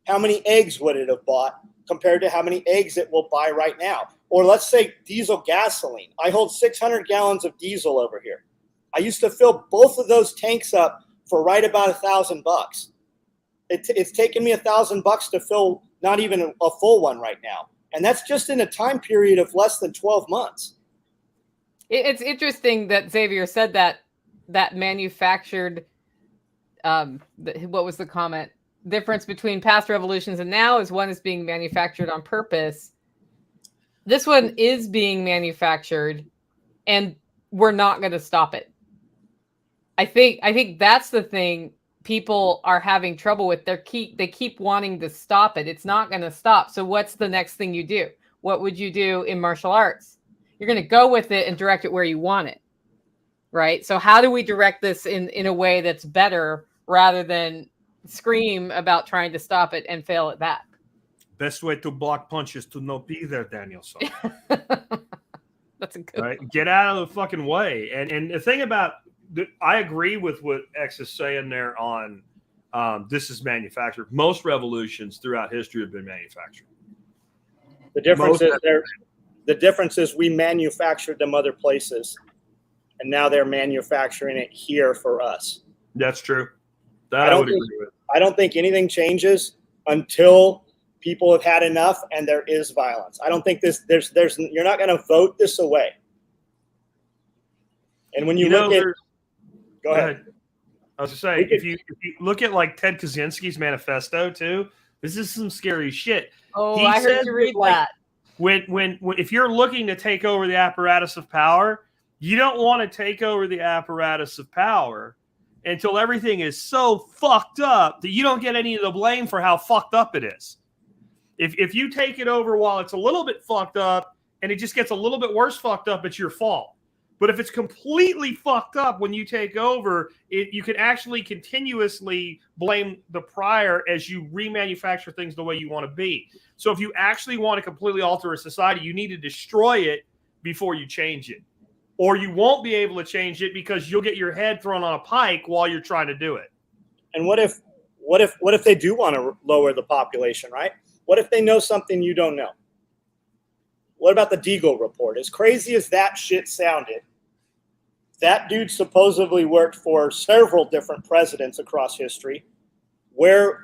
how many eggs would it have bought compared to how many eggs it will buy right now? Or let's say diesel gasoline. I hold 600 gallons of diesel over here. I used to fill both of those tanks up for right about $1,000. It's taken me $1,000 to fill not even a full one right now. And that's just in a time period of less than 12 months. It's interesting that Xavier said that manufactured, what was the comment? Difference between past revolutions and now is one is being manufactured on purpose. This one is being manufactured, and we're not going to stop it. I think that's the thing people are having trouble with. They keep wanting to stop it. It's not going to stop. So what's the next thing you do? What would you do in martial arts? You're going to go with it and direct it where you want it, right? So how do we direct this in a way that's better rather than scream about trying to stop it and fail at that? Best way to block punches to not be there, Danielson. That's a good right? Get out of the fucking way. And the thing about, I agree with what X is saying there on this is manufactured. Most revolutions throughout history have been manufactured. The difference is we manufactured them other places, and now they're manufacturing it here for us. That's true. That I would agree with. I don't think anything changes until people have had enough and there is violence. I don't think you're not going to vote this away. And when you look at, go ahead. I was going to say, if you look at like Ted Kaczynski's manifesto too, this is some scary shit. Oh, I heard you read that. If you're looking to take over the apparatus of power, you don't want to take over the apparatus of power until everything is so fucked up that you don't get any of the blame for how fucked up it is. If you take it over while it's a little bit fucked up and it just gets a little bit worse fucked up, it's your fault. But if it's completely fucked up when you take over, you can actually continuously blame the prior as you remanufacture things the way you want to be. So if you actually want to completely alter a society, you need to destroy it before you change it. Or you won't be able to change it because you'll get your head thrown on a pike while you're trying to do it. And what if they do want to lower the population, right? What if they know something you don't know? What about the Deagle report? As crazy as that shit sounded, that dude supposedly worked for several different presidents across history. You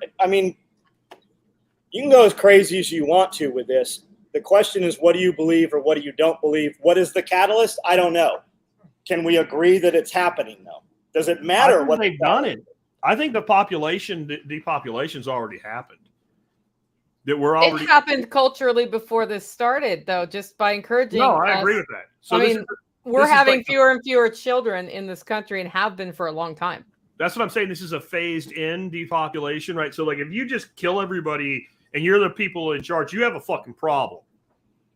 can go as crazy as you want to with this. The question is, what do you believe or what do you don't believe? What is the catalyst? I don't know. Can we agree that it's happening, though? Does it matter what they've done it? I think the depopulation's already happened. It happened culturally before this started, though, just by encouraging. No, I agree with that. So we're having fewer and fewer children in this country and have been for a long time. That's what I'm saying. This is a phased-in depopulation, right? So, like, if you just kill everybody and you're the people in charge, you have a fucking problem,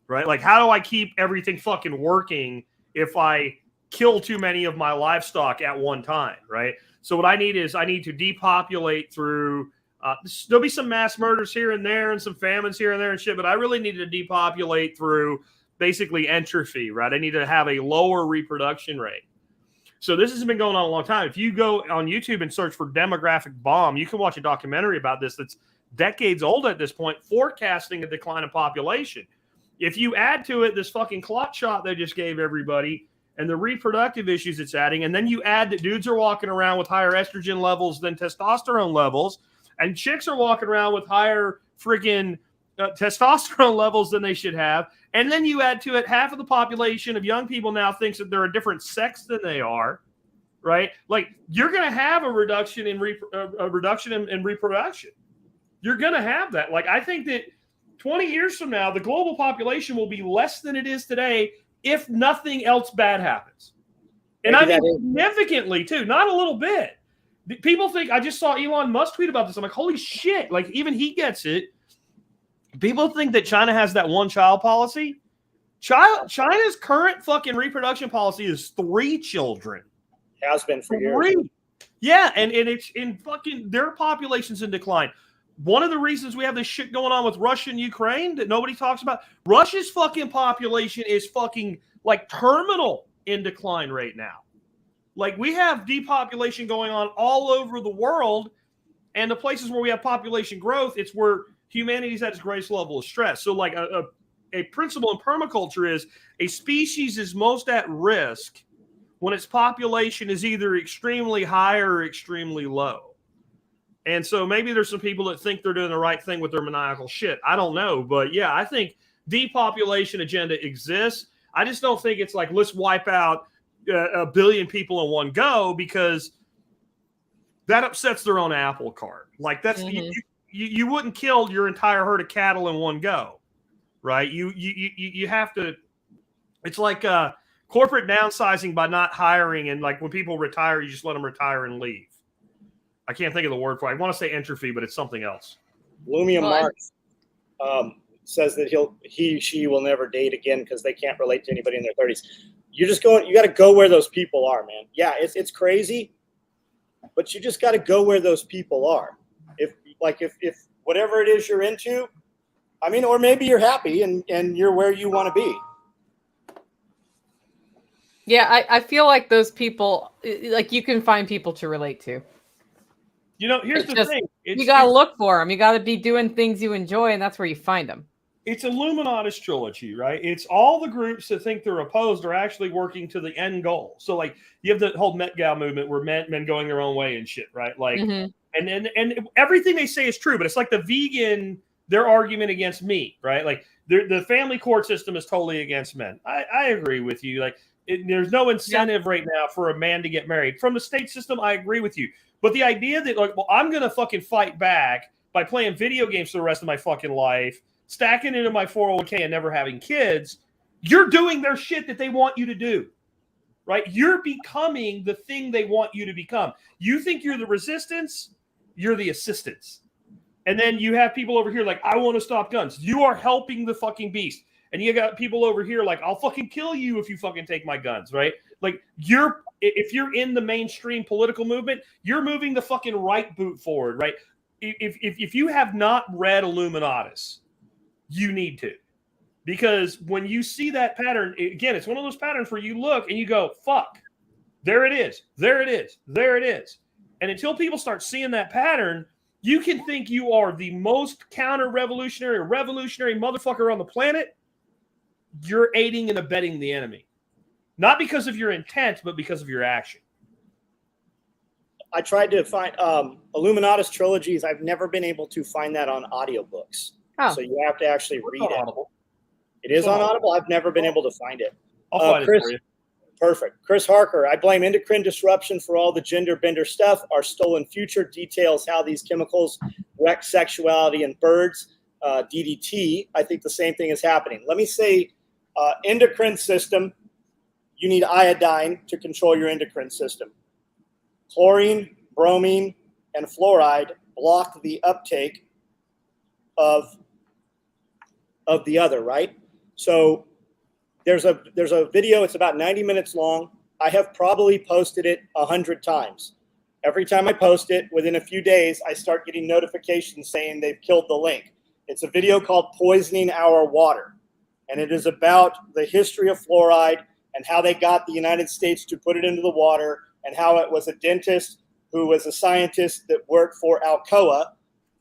right? Like, how do I keep everything fucking working if I kill too many of my livestock at one time, right? So what I need to depopulate through there'll be some mass murders here and there and some famines here and there and shit, but I really need to depopulate through basically entropy, right? I need to have a lower reproduction rate. So this has been going on a long time. If you go on YouTube and search for demographic bomb, you can watch a documentary about this that's decades old at this point, forecasting a decline in population. If you add to it this fucking clot shot they just gave everybody and the reproductive issues it's adding, and then you add that dudes are walking around with higher estrogen levels than testosterone levels, and chicks are walking around with higher freaking testosterone levels than they should have. And then you add to it half of the population of young people now thinks that they're a different sex than they are, right? Like, you're going to have a reduction in reproduction. You're going to have that. Like, I think that 20 years from now, the global population will be less than it is today if nothing else bad happens. And I mean significantly too, not a little bit. People think, I just saw Elon Musk tweet about this. I'm like, holy shit. Like, even he gets it. People think that China has that one-child policy. China's current fucking reproduction policy is 3 children. Has been for years. Yeah, and it's in fucking, their population's in decline. one of the reasons we have this shit going on with Russia and Ukraine that nobody talks about, Russia's fucking population is fucking like terminal in decline right now. Like we have depopulation going on all over the world, and the places where we have population growth, it's where humanity's at its greatest level of stress. So like a principle in permaculture is a species is most at risk when its population is either extremely high or extremely low. And so maybe there's some people that think they're doing the right thing with their maniacal shit. I don't know. But yeah, I think depopulation agenda exists. I just don't think it's like, let's wipe out a billion people in one go, because that upsets their own apple cart. Like that's, you wouldn't kill your entire herd of cattle in one go, right? You have to, it's like corporate downsizing by not hiring. And like when people retire, you just let them retire and leave. I can't think of the word for it. I want to say entropy, but it's something else. Lumia Marx says that she will never date again because they can't relate to anybody in their 30s. You got to go where those people are, man. Yeah, it's crazy, but you just got to go where those people are. If whatever it is you're into, I mean, or maybe you're happy and you're where you want to be. Yeah, I feel like those people, like you can find people to relate to. You know, here's the thing. You got to look for them. You got to be doing things you enjoy, and that's where you find them. It's Illuminatus trilogy, right? It's all the groups that think they're opposed are actually working to the end goal. So, like, you have the whole Met Gal movement where men going their own way and shit, right? Like, and everything they say is true, but it's like the vegan, their argument against meat, right? Like, the family court system is totally against men. I agree with you. Like, there's no incentive right now for a man to get married. From the state system, I agree with you. But the idea that, like, well, I'm going to fucking fight back by playing video games for the rest of my fucking life, stacking into my 401k and never having kids, you're doing their shit that they want you to do, right? You're becoming the thing they want you to become. You think you're the resistance, you're the assistance. And then you have people over here like, I want to stop guns. You are helping the fucking beast. And you got people over here like, I'll fucking kill you if you fucking take my guns, right? Like, if you're in the mainstream political movement, you're moving the fucking right boot forward, right? If you have not read Illuminatus, you need to. Because when you see that pattern, again, it's one of those patterns where you look and you go, fuck, there it is, there it is, there it is. And until people start seeing that pattern, you can think you are the most counter-revolutionary or revolutionary motherfucker on the planet. You're aiding and abetting the enemy. Not because of your intent, but because of your action. I tried to find Illuminatus trilogies. I've never been able to find that on audiobooks. Oh. So you have to actually read it. Audible. It is on Audible. I've never been able to find it. I'll find it for you. Perfect. Chris Harker, I blame endocrine disruption for all the gender bender stuff. Our stolen future details how these chemicals wreck sexuality in birds. DDT, I think the same thing is happening. Let me say, endocrine system, you need iodine to control your endocrine system. Chlorine, bromine, and fluoride block the uptake of the other, right? So there's a video, it's about 90 minutes long. I have probably posted it 100 times. Every time I post it, within a few days, I start getting notifications saying they've killed the link. It's a video called Poisoning Our Water. And it is about the history of fluoride and how they got the United States to put it into the water, and how it was a dentist who was a scientist that worked for Alcoa.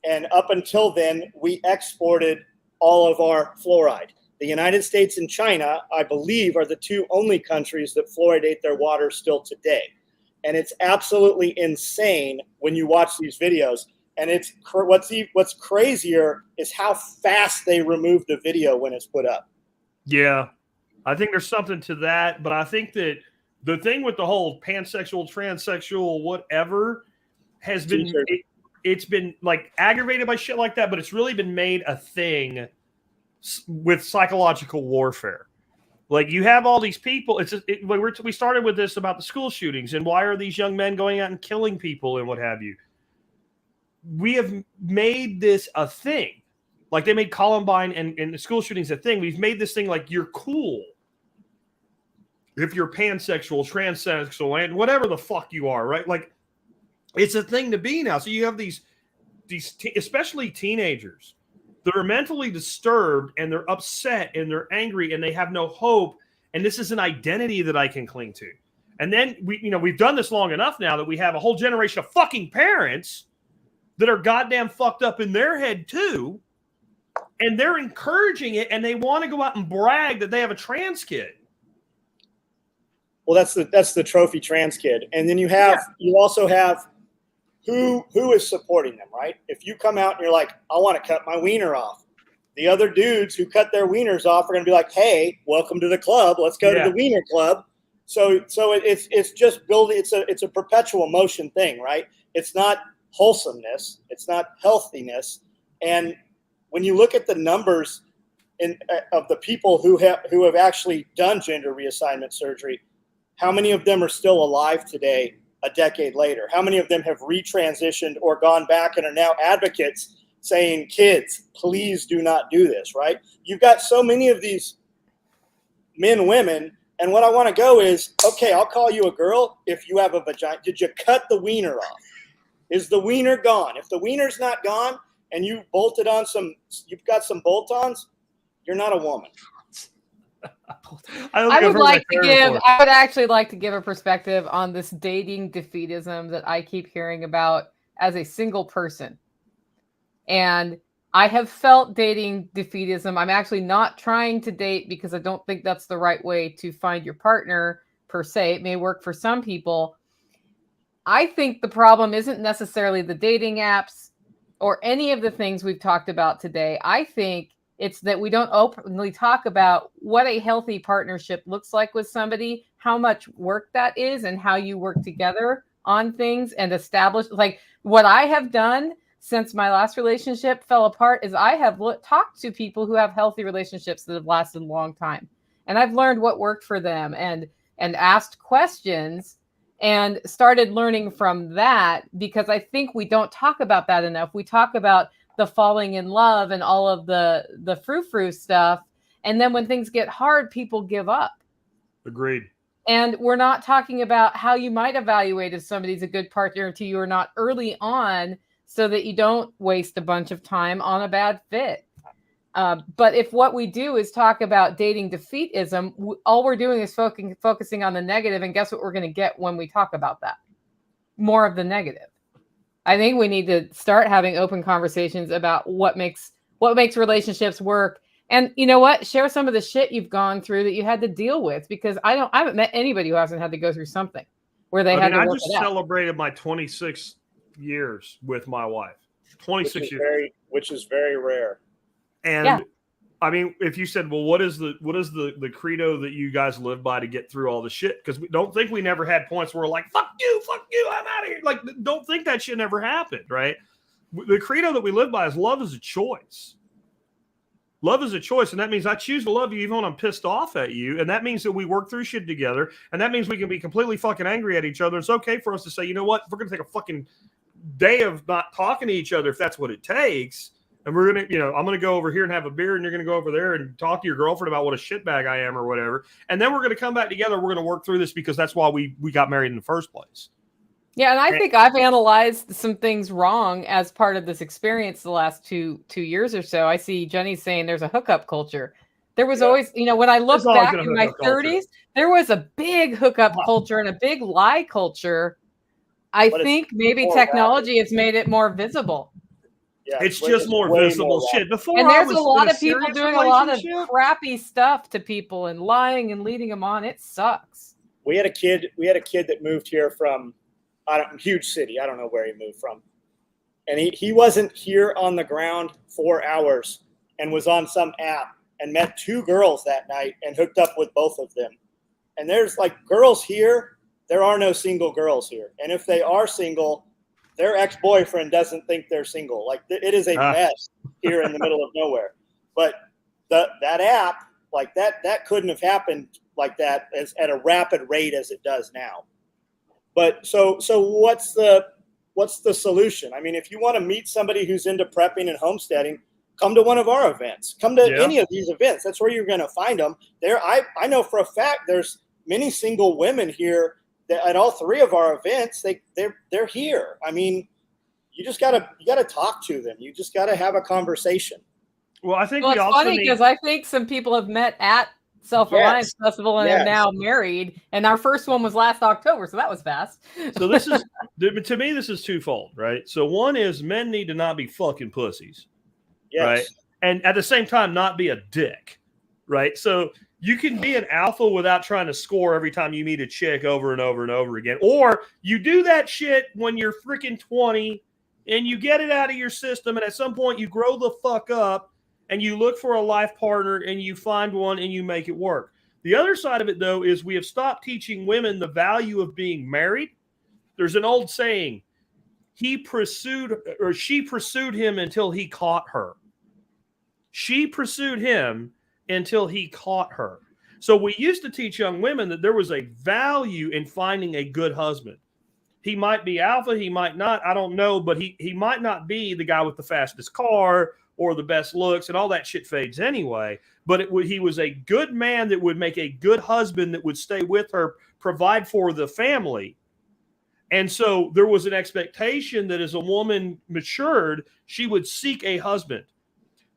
And up until then, we exported all of our fluoride. The United States and China, I believe, are the two only countries that fluoridate their water still today. And it's absolutely insane when you watch these videos. And it's what's crazier is how fast they remove the video when it's put up. Yeah, I think there's something to that. But I think that the thing with the whole pansexual, transsexual, whatever has been, it's been like aggravated by shit like that, but it's really been made a thing with psychological warfare. Like, you have all these people. We started with this about the school shootings and why are these young men going out and killing people and what have you. We have made this a thing. Like, they made Columbine and the school shootings a thing. We've made this thing like you're cool if you're pansexual, transsexual, and whatever the fuck you are, right? Like, it's a thing to be now. So you have these especially teenagers, they're mentally disturbed and they're upset and they're angry and they have no hope. And this is an identity that I can cling to. And then we've done this long enough now that we have a whole generation of fucking parents that are goddamn fucked up in their head too. And they're encouraging it and they want to go out and brag that they have a trans kid. Well, that's the trophy trans kid. And then you also have who is supporting them, right? If you come out and you're like, I want to cut my wiener off. The other dudes who cut their wieners off are going to be like, hey, welcome to the club. Let's go to the wiener club. So it's just building. It's a perpetual motion thing, right? It's not wholesomeness. It's not healthiness. And when you look at the numbers of the people who have actually done gender reassignment surgery, how many of them are still alive today, a decade later? How many of them have retransitioned or gone back and are now advocates saying, kids, please do not do this, right? You've got so many of these men, women, and what I want to go is, okay, I'll call you a girl if you have a vagina. Did you cut the wiener off? Is the wiener gone? If the wiener's not gone and you bolted on you've got some bolt-ons, you're not a woman. I would actually like to give a perspective on this dating defeatism that I keep hearing about as a single person. And I have felt dating defeatism. I'm actually not trying to date because I don't think that's the right way to find your partner per se. It may work for some people. I think the problem isn't necessarily the dating apps or any of the things we've talked about today. I think it's that we don't openly talk about what a healthy partnership looks like with somebody, how much work that is, and how you work together on things and establish, like what I have done since my last relationship fell apart is I have talked to people who have healthy relationships that have lasted a long time. And I've learned what worked for them and asked questions and started learning from that, because I think we don't talk about that enough. We talk about the falling in love and all of the frou-frou stuff. And then when things get hard, people give up. Agreed. And we're not talking about how you might evaluate if somebody's a good partner to you or not early on, so that you don't waste a bunch of time on a bad fit. But if what we do is talk about dating defeatism, all we're doing is focusing on the negative. And guess what we're going to get when we talk about that? More of the negative. I think we need to start having open conversations about what makes relationships work. And you know what? Share some of the shit you've gone through that you had to deal with, because I haven't met anybody who hasn't had to go through something where they had to work it out. I just celebrated my 26 years with my wife. 26 years. Which is very rare. And I mean, if you said, well, what is the credo that you guys live by to get through all the shit? Because we don't think we never had points where we're like, fuck you, I'm out of here. Like, don't think that shit never happened, right? The credo that we live by is love is a choice. Love is a choice, and that means I choose to love you even when I'm pissed off at you, and that means that we work through shit together, and that means we can be completely fucking angry at each other. It's okay for us to say, you know what, we're going to take a fucking day of not talking to each other if that's what it takes, and we're going to, I'm going to go over here and have a beer, and you're going to go over there and talk to your girlfriend about what a shitbag I am or whatever, and then we're going to come back together, we're going to work through this because that's why we got married in the first place. Yeah, and I think I've analyzed some things wrong as part of this experience the last two years or so. I see Jenny saying there's a hookup culture. There was always, when I look back in my 30s, there was a big hookup culture and a big lie culture. I think maybe technology has made it more visible. Yeah, it's just more visible shit. Before, and there's a lot of people doing a lot of crappy stuff to people and lying and leading them on. It sucks. We had a kid that moved here from huge city. I don't know where he moved from. And he wasn't here on the ground 4 hours and was on some app and met 2 girls that night and hooked up with both of them. And there's like girls here. There are no single girls here. And if they are single, their ex-boyfriend doesn't think they're single. Like it is a mess here in the middle of nowhere. But that app, like that couldn't have happened like that at a rapid rate as it does now. But so what's the solution? I mean, if you want to meet somebody who's into prepping and homesteading, come to one of our events. Come to any of these events. That's where you're going to find them. I know for a fact there's many single women here that at all 3 of our events. They're here. I mean, you gotta talk to them. You just gotta have a conversation. Well, I think Well, we it's also funny need. because I think some people have met at Self-Reliance Festival and are Yes. now married. And our first one was last October, so that was fast. So this is, to me, this is twofold, right? So one is men need to not be fucking pussies, Yes. right? And at the same time, not be a dick, right? So you can be an alpha without trying to score every time you meet a chick over and over and over again. Or you do that shit when you're freaking 20 and you get it out of your system. And at some point you grow the fuck up and you look for a life partner and you find one and you make it work. The other side of it, though, is we have stopped teaching women the value of being married. There's an old saying, she pursued him until he caught her. She pursued him until he caught her. So we used to teach young women that there was a value in finding a good husband. He might be alpha, he might not, I don't know, but he might not be the guy with the fastest car or the best looks, and all that shit fades anyway. But he was a good man that would make a good husband that would stay with her, provide for the family. And so there was an expectation that as a woman matured, she would seek a husband.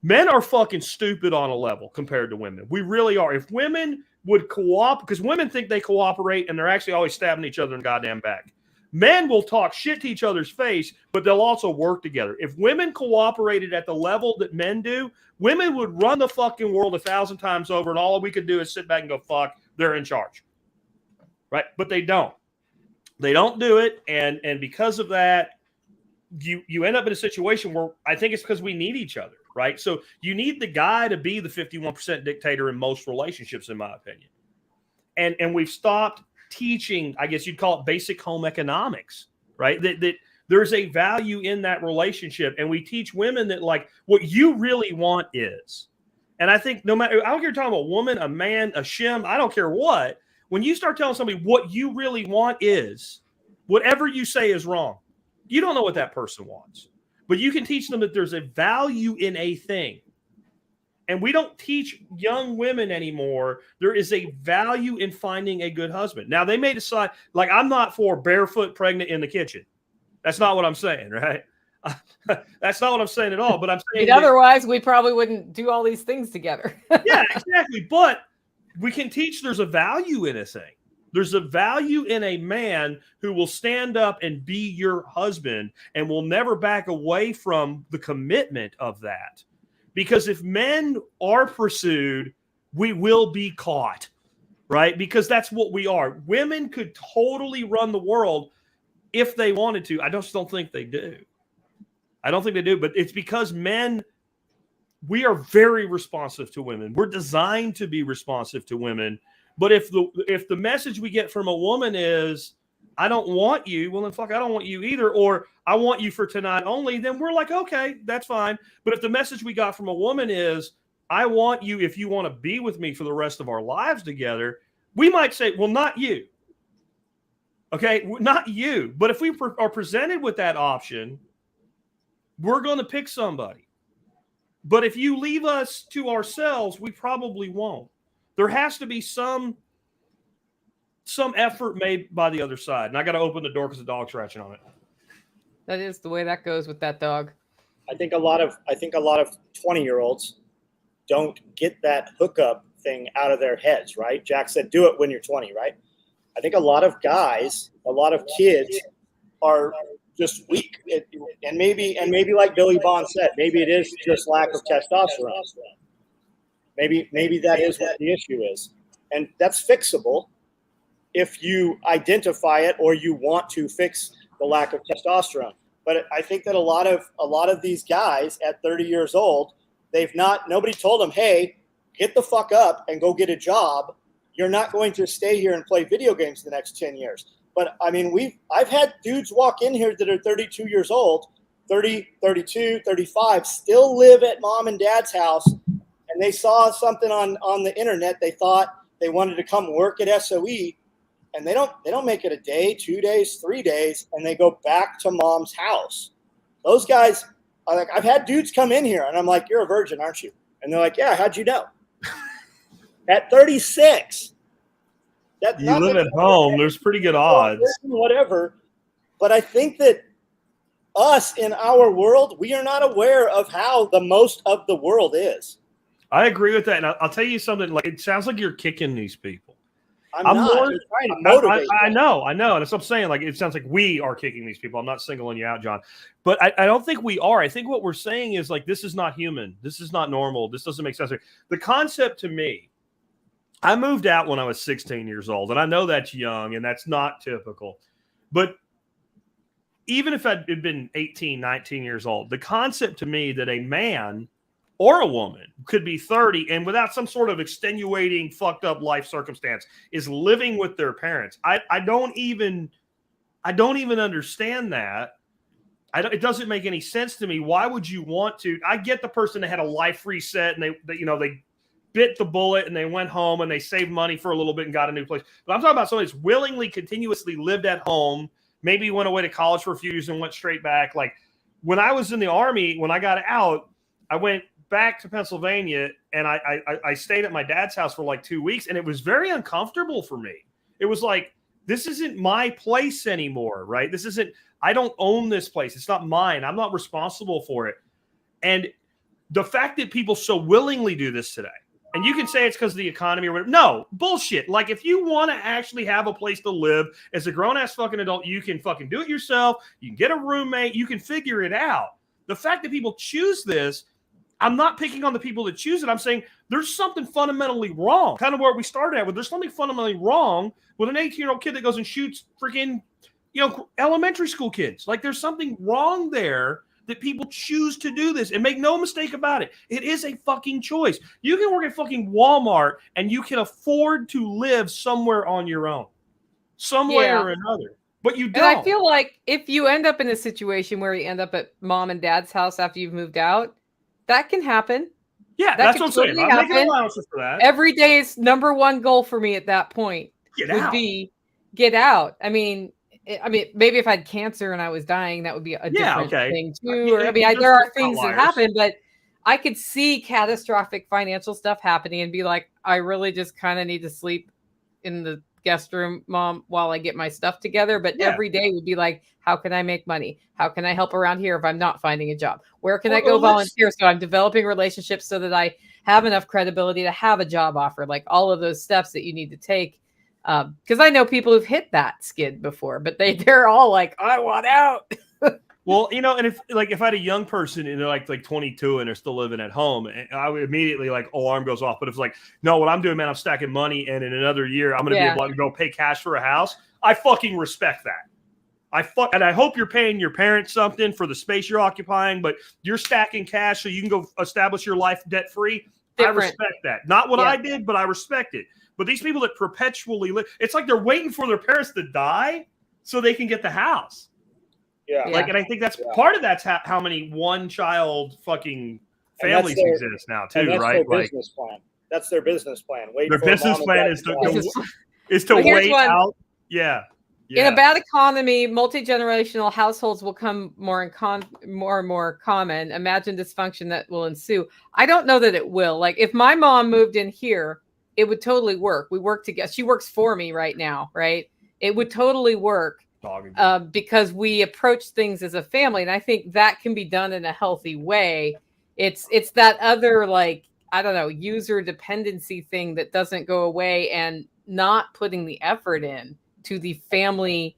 Men are fucking stupid on a level compared to women. We really are. If women would cooperate, because women think they cooperate and they're actually always stabbing each other in the goddamn back. Men will talk shit to each other's face, but they'll also work together. If women cooperated at the level that men do, women would run the fucking world 1,000 times over, and all we could do is sit back and go, fuck, they're in charge. Right? But they don't. They don't do it, and because of that, you end up in a situation where I think it's because we need each other, right? So you need the guy to be the 51% dictator in most relationships, in my opinion. And we've stopped teaching, I guess you'd call it basic home economics, right? That there's a value in that relationship. And we teach women that, like, what you really want is. And I think no matter, I don't care if you're talking about a woman, a man, a shim, I don't care what. When you start telling somebody what you really want is, whatever you say is wrong. You don't know what that person wants. But you can teach them that there's a value in a thing. And we don't teach young women anymore. There is a value in finding a good husband. Now, they may decide, like, I'm not for barefoot pregnant in the kitchen. That's not what I'm saying, right? That's not what I'm saying at all. But I'm saying otherwise, we probably wouldn't do all these things together. Yeah, exactly. But we can teach there's a value in a thing. There's a value in a man who will stand up and be your husband and will never back away from the commitment of that. Because if men are pursued, we will be caught, right? Because that's what we are. Women could totally run the world if they wanted to. I just don't think they do. I don't think they do, but it's because men, we are very responsive to women. We're designed to be responsive to women. But if the message we get from a woman is, I don't want you, well, then fuck, I don't want you either, or I want you for tonight only, then we're like, okay, that's fine. But if the message we got from a woman is, I want you if you want to be with me for the rest of our lives together, we might say, well, not you. Okay, not you. But if we are presented with that option, we're going to pick somebody. But if you leave us to ourselves, we probably won't. There has to be some effort made by the other side. And I got to open the door because the dog's scratching on it. That is the way that goes with that dog. I think a lot of 20-year-olds don't get that hookup thing out of their heads, right? Jack said, do it when you're 20, right? I think a lot of guys, a lot of kids are just weak. And maybe like Billy Bond said, maybe it is just lack of testosterone. Maybe that is what the issue is. And that's fixable if you identify it or you want to fix the lack of testosterone. But I think that a lot of these guys at 30 years old, nobody told them, hey, get the fuck up and go get a job. You're not going to stay here and play video games the next 10 years. But I mean, I've had dudes walk in here that are 32 years old, 30, 32, 35, still live at mom and dad's house. And they saw something on the internet. They thought they wanted to come work at SOE, and they don't make it a day, 2 days, 3 days, and they go back to mom's house. Those guys are like, I've had dudes come in here, and I'm like, you're a virgin, aren't you? And they're like, yeah, how'd you know? At 36. You live at home. There's pretty good odds. Whatever. But I think that us in our world, we are not aware of how the most of the world is. I agree with that. And I'll tell you something, like, it sounds like you're kicking these people. I'm not. I'm trying to motivate I know. And that's what I'm saying. Like, it sounds like we are kicking these people. I'm not singling you out, John. But I don't think we are. I think what we're saying is, like, this is not human. This is not normal. This doesn't make sense. The concept to me, I moved out when I was 16 years old. And I know that's young and that's not typical. But even if I'd been 18, 19 years old, the concept to me that a man or a woman could be 30 and without some sort of extenuating, fucked up life circumstance is living with their parents. I don't even understand that. It doesn't make any sense to me. Why would you want to? I get the person that had a life reset and they bit the bullet and they went home and they saved money for a little bit and got a new place. But I'm talking about somebody that's willingly, continuously lived at home, maybe went away to college for a few years and went straight back. Like, when I was in the Army, when I got out, I went back to Pennsylvania and I stayed at my dad's house for like 2 weeks, and it was very uncomfortable for me. It was like, this isn't my place anymore, right? I don't own this place. It's not mine. I'm not responsible for it. And the fact that people so willingly do this today, and you can say it's because of the economy or whatever. No, bullshit. Like, if you want to actually have a place to live as a grown-ass fucking adult, you can fucking do it yourself. You can get a roommate. You can figure it out. The fact that people choose this, I'm not picking on the people that choose it. I'm saying there's something fundamentally wrong. Kind of where we started at, with there's something fundamentally wrong with an 18-year-old kid that goes and shoots freaking, elementary school kids. Like, there's something wrong there that people choose to do this. And make no mistake about it, it is a fucking choice. You can work at fucking Walmart and you can afford to live somewhere on your own, some way or another. But you don't. And I feel like if you end up in a situation where you end up at mom and dad's house after you've moved out, that can happen. Yeah, that's what I'm saying. I'm making allowances for that. Every day's number one goal for me at that point would be get out. I mean, maybe if I had cancer and I was dying, that would be a different thing too. Or, there are things that happen, but I could see catastrophic financial stuff happening and be like, I really just kind of need to sleep in the guest room, Mom, while I get my stuff together. But every day would be like, how can I make money? How can I help around here if I'm not finding a job? Where can I go volunteer? So I'm developing relationships so that I have enough credibility to have a job offer, like all of those steps that you need to take. Because I know people who've hit that skid before, but they're all like, I want out. Well, and if I had a young person and they're like 22 and they're still living at home, I would immediately alarm goes off. But if no, what I'm doing, man, I'm stacking money, and in another year I'm going to be able to go pay cash for a house. I fucking respect that. And I hope you're paying your parents something for the space you're occupying, but you're stacking cash so you can go establish your life debt free. I respect that. Not what I did, but I respect it. But these people that perpetually live, it's like they're waiting for their parents to die so they can get the house. Yeah. And I think that's part of that's how many one-child fucking families exist now too, that's right? Their business plan. That's their business plan. Their business plan is to wait out. Yeah. In a bad economy, multi-generational households will come more and more common. Imagine dysfunction that will ensue. I don't know that it will. Like, if my mom moved in here, it would totally work. We work together. She works for me right now, right? It would totally work because we approach things as a family. And I think that can be done in a healthy way. It's that other, user dependency thing that doesn't go away, and not putting the effort in to the family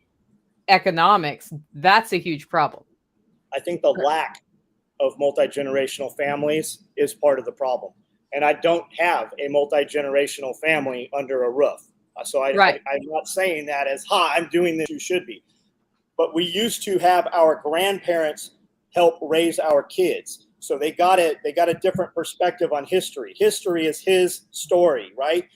economics. That's a huge problem. I think the lack of multi-generational families is part of the problem. And I don't have a multi-generational family under a roof. So I'm not saying that as, I'm doing this, you should be. But we used to have our grandparents help raise our kids. So they got a different perspective on history. History is his story, right?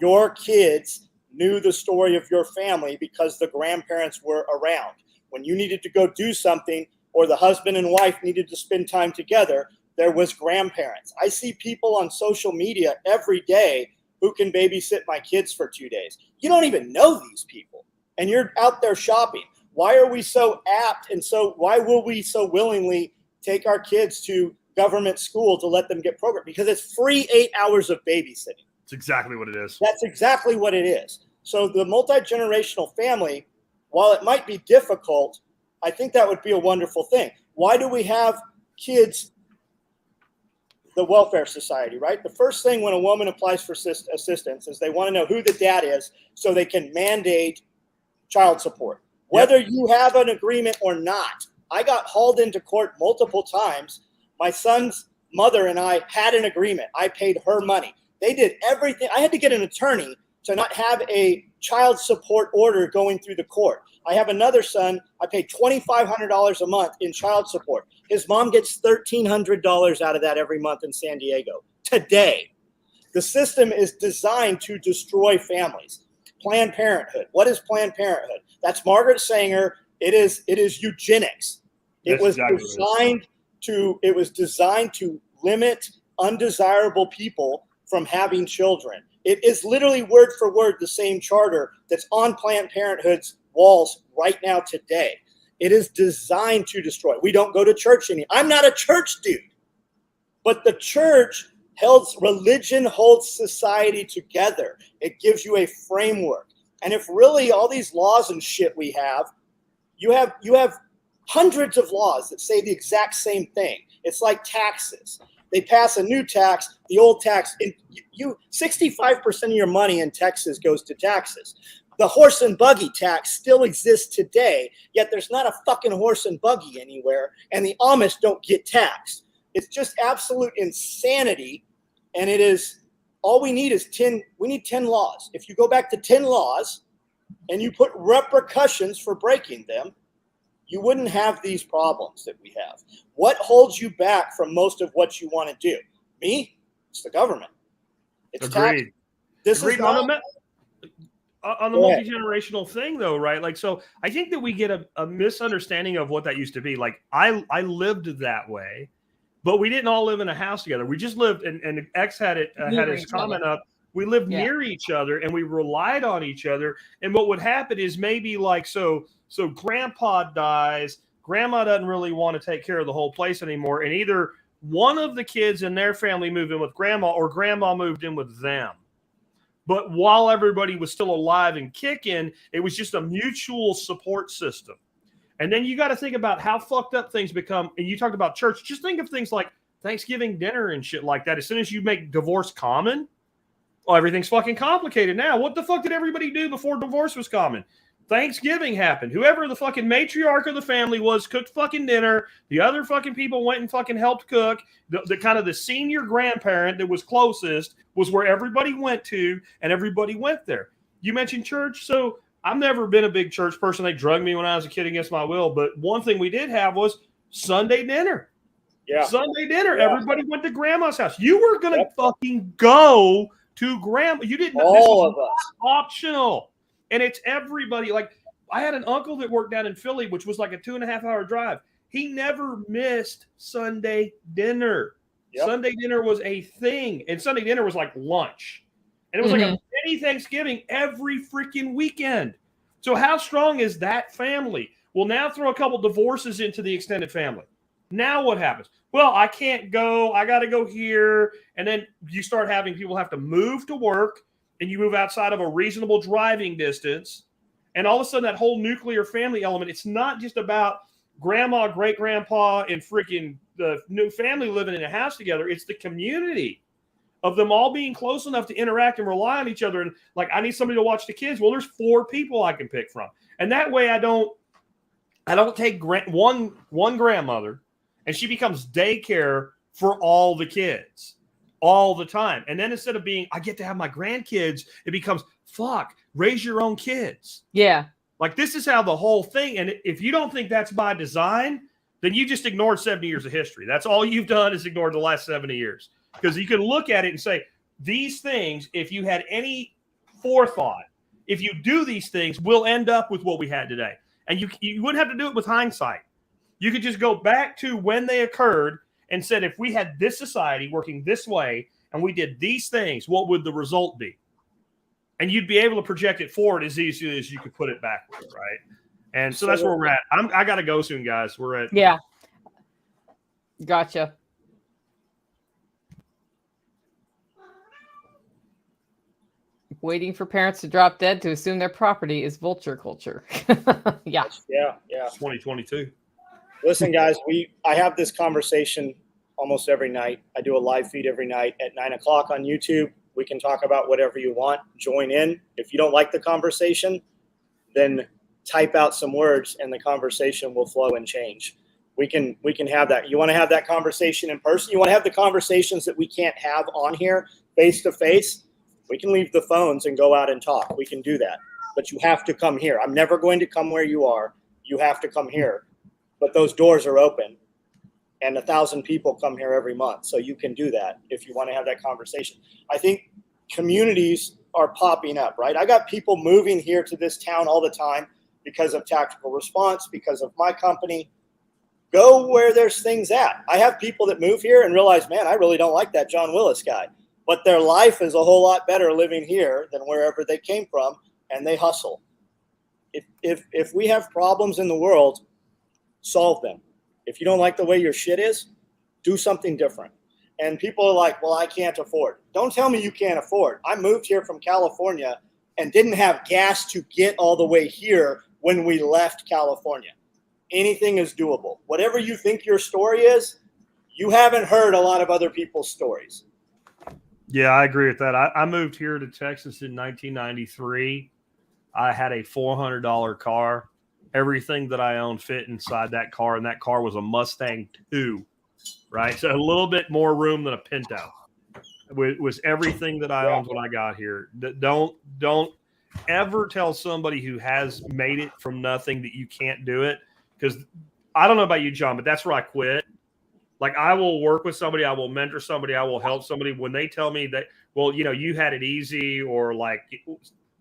Your kids knew the story of your family because the grandparents were around. When you needed to go do something, or the husband and wife needed to spend time together, there was grandparents. I see people on social media every day who can babysit my kids for 2 days. You don't even know these people, and you're out there shopping. Why are we so apt, and why will we so willingly take our kids to government school to let them get programmed? Because it's free 8 hours of babysitting. That's exactly what it is. That's exactly what it is. So the multi-generational family, while it might be difficult, I think that would be a wonderful thing. Why do we have kids, the welfare society, right? The first thing when a woman applies for assistance is they want to know who the dad is so they can mandate child support. Whether you have an agreement or not. I got hauled into court multiple times. My son's mother and I had an agreement. I paid her money. They did everything. I had to get an attorney to not have a child support order going through the court. I have another son. I pay $2,500 a month in child support. His mom gets $1,300 out of that every month in San Diego. Today, the system is designed to destroy families. Planned Parenthood. What is Planned Parenthood? That's Margaret Sanger. It is eugenics. It was designed to limit undesirable people from having children. It is literally word for word the same charter that's on Planned Parenthood's walls right now today. It is designed to destroy. We don't go to church anymore. I'm not a church dude, but the church religion holds society together. It gives you a framework. And if really all these laws and shit we have, you have hundreds of laws that say the exact same thing. It's like taxes. They pass a new tax, the old tax. 65% of your money in Texas goes to taxes. The horse and buggy tax still exists today, yet there's not a fucking horse and buggy anywhere, and the Amish don't get taxed. It's just absolute insanity, and it is all we need is 10. We need 10 laws. If you go back to 10 laws and you put repercussions for breaking them, you wouldn't have these problems that we have. What holds you back from most of what you want to do? Me? It's the government. It's Agreed. tax. This Agreed. is not, on the multi-generational thing, though, right? Like, so I think that we get a misunderstanding of what that used to be. Like, I lived that way, but we didn't all live in a house together. We just lived, and X had his comment up. We lived near each other, and we relied on each other. And what would happen is maybe like, so grandpa dies, grandma doesn't really want to take care of the whole place anymore, and either one of the kids in their family moved in with grandma or grandma moved in with them. But while everybody was still alive and kicking, it was just a mutual support system. And then you got to think about how fucked up things become. And you talked about church. Just think of things like Thanksgiving dinner and shit like that. As soon as you make divorce common, well, everything's fucking complicated now. What the fuck did everybody do before divorce was common? Thanksgiving happened. Whoever the fucking matriarch of the family was cooked fucking dinner. The other fucking people went and fucking helped cook. The kind of the senior grandparent that was closest was where everybody went to, and everybody went there. You mentioned church. So I've never been a big church person. They drugged me when I was a kid against my will. But one thing we did have was Sunday dinner. Yeah. Sunday dinner. Yeah. Everybody went to grandma's house. You were going to fucking go to grandma. You didn't. All of us. Optional. And it's everybody. Like, I had an uncle that worked down in Philly, which was like a 2.5-hour drive. He never missed Sunday dinner. Yep. Sunday dinner was a thing. And Sunday dinner was like lunch. And it was like a mini Thanksgiving every freaking weekend. So how strong is that family? Well, now throw a couple divorces into the extended family. Now what happens? Well, I can't go. I got to go here. And then you start having people have to move to work, and you move outside of a reasonable driving distance. And all of a sudden, that whole nuclear family element, it's not just about grandma, great-grandpa, and freaking the new family living in a house together. It's the community of them all being close enough to interact and rely on each other. And like, I need somebody to watch the kids. Well, there's 4 people I can pick from. And that way I don't take one grandmother and she becomes daycare for all the kids all the time. And then instead of being, I get to have my grandkids, it becomes, fuck, raise your own kids. Yeah. Like, this is how the whole thing. And if you don't think that's by design, then you just ignored 70 years of history. That's all you've done is ignored the last 70 years. Because you can look at it and say, these things, if you had any forethought, if you do these things, we'll end up with what we had today. And you wouldn't have to do it with hindsight. You could just go back to when they occurred and said, if we had this society working this way and we did these things, what would the result be? And you'd be able to project it forward as easily as you could put it backward, right? And so that's where we're at. I got to go soon, guys. We're at. Yeah. Gotcha. Waiting for parents to drop dead to assume their property is vulture culture. Yeah. Yeah. 2022. Listen, guys, I have this conversation almost every night. I do a live feed every night at 9:00 on YouTube. We can talk about whatever you want. Join in. If you don't like the conversation, then type out some words and the conversation will flow and change. We can have that. You want to have that conversation in person? You want to have the conversations that we can't have on here face to face? We can leave the phones and go out and talk. We can do that. But you have to come here. I'm never going to come where you are. You have to come here. But those doors are open. And 1,000 people come here every month. So you can do that if you want to have that conversation. I think communities are popping up, right? I got people moving here to this town all the time because of tactical response, because of my company. Go where there's things at. I have people that move here and realize, man, I really don't like that John Willis guy. But their life is a whole lot better living here than wherever they came from, and they hustle. If we have problems in the world, solve them. If you don't like the way your shit is, do something different. And people are like, well, I can't afford. Don't tell me you can't afford. I moved here from California and didn't have gas to get all the way here when we left California. Anything is doable. Whatever you think your story is, you haven't heard a lot of other people's stories. Yeah, I agree with that. I moved here to Texas in 1993. I had a $400 car. Everything that I owned fit inside that car, and that car was a Mustang 2, right? So a little bit more room than a Pinto. It was everything that I owned when I got here. Don't ever tell somebody who has made it from nothing that you can't do it, because I don't know about you, John, but that's where I quit. Like, I will work with somebody, I will mentor somebody, I will help somebody when they tell me that, well, you know, you had it easy or like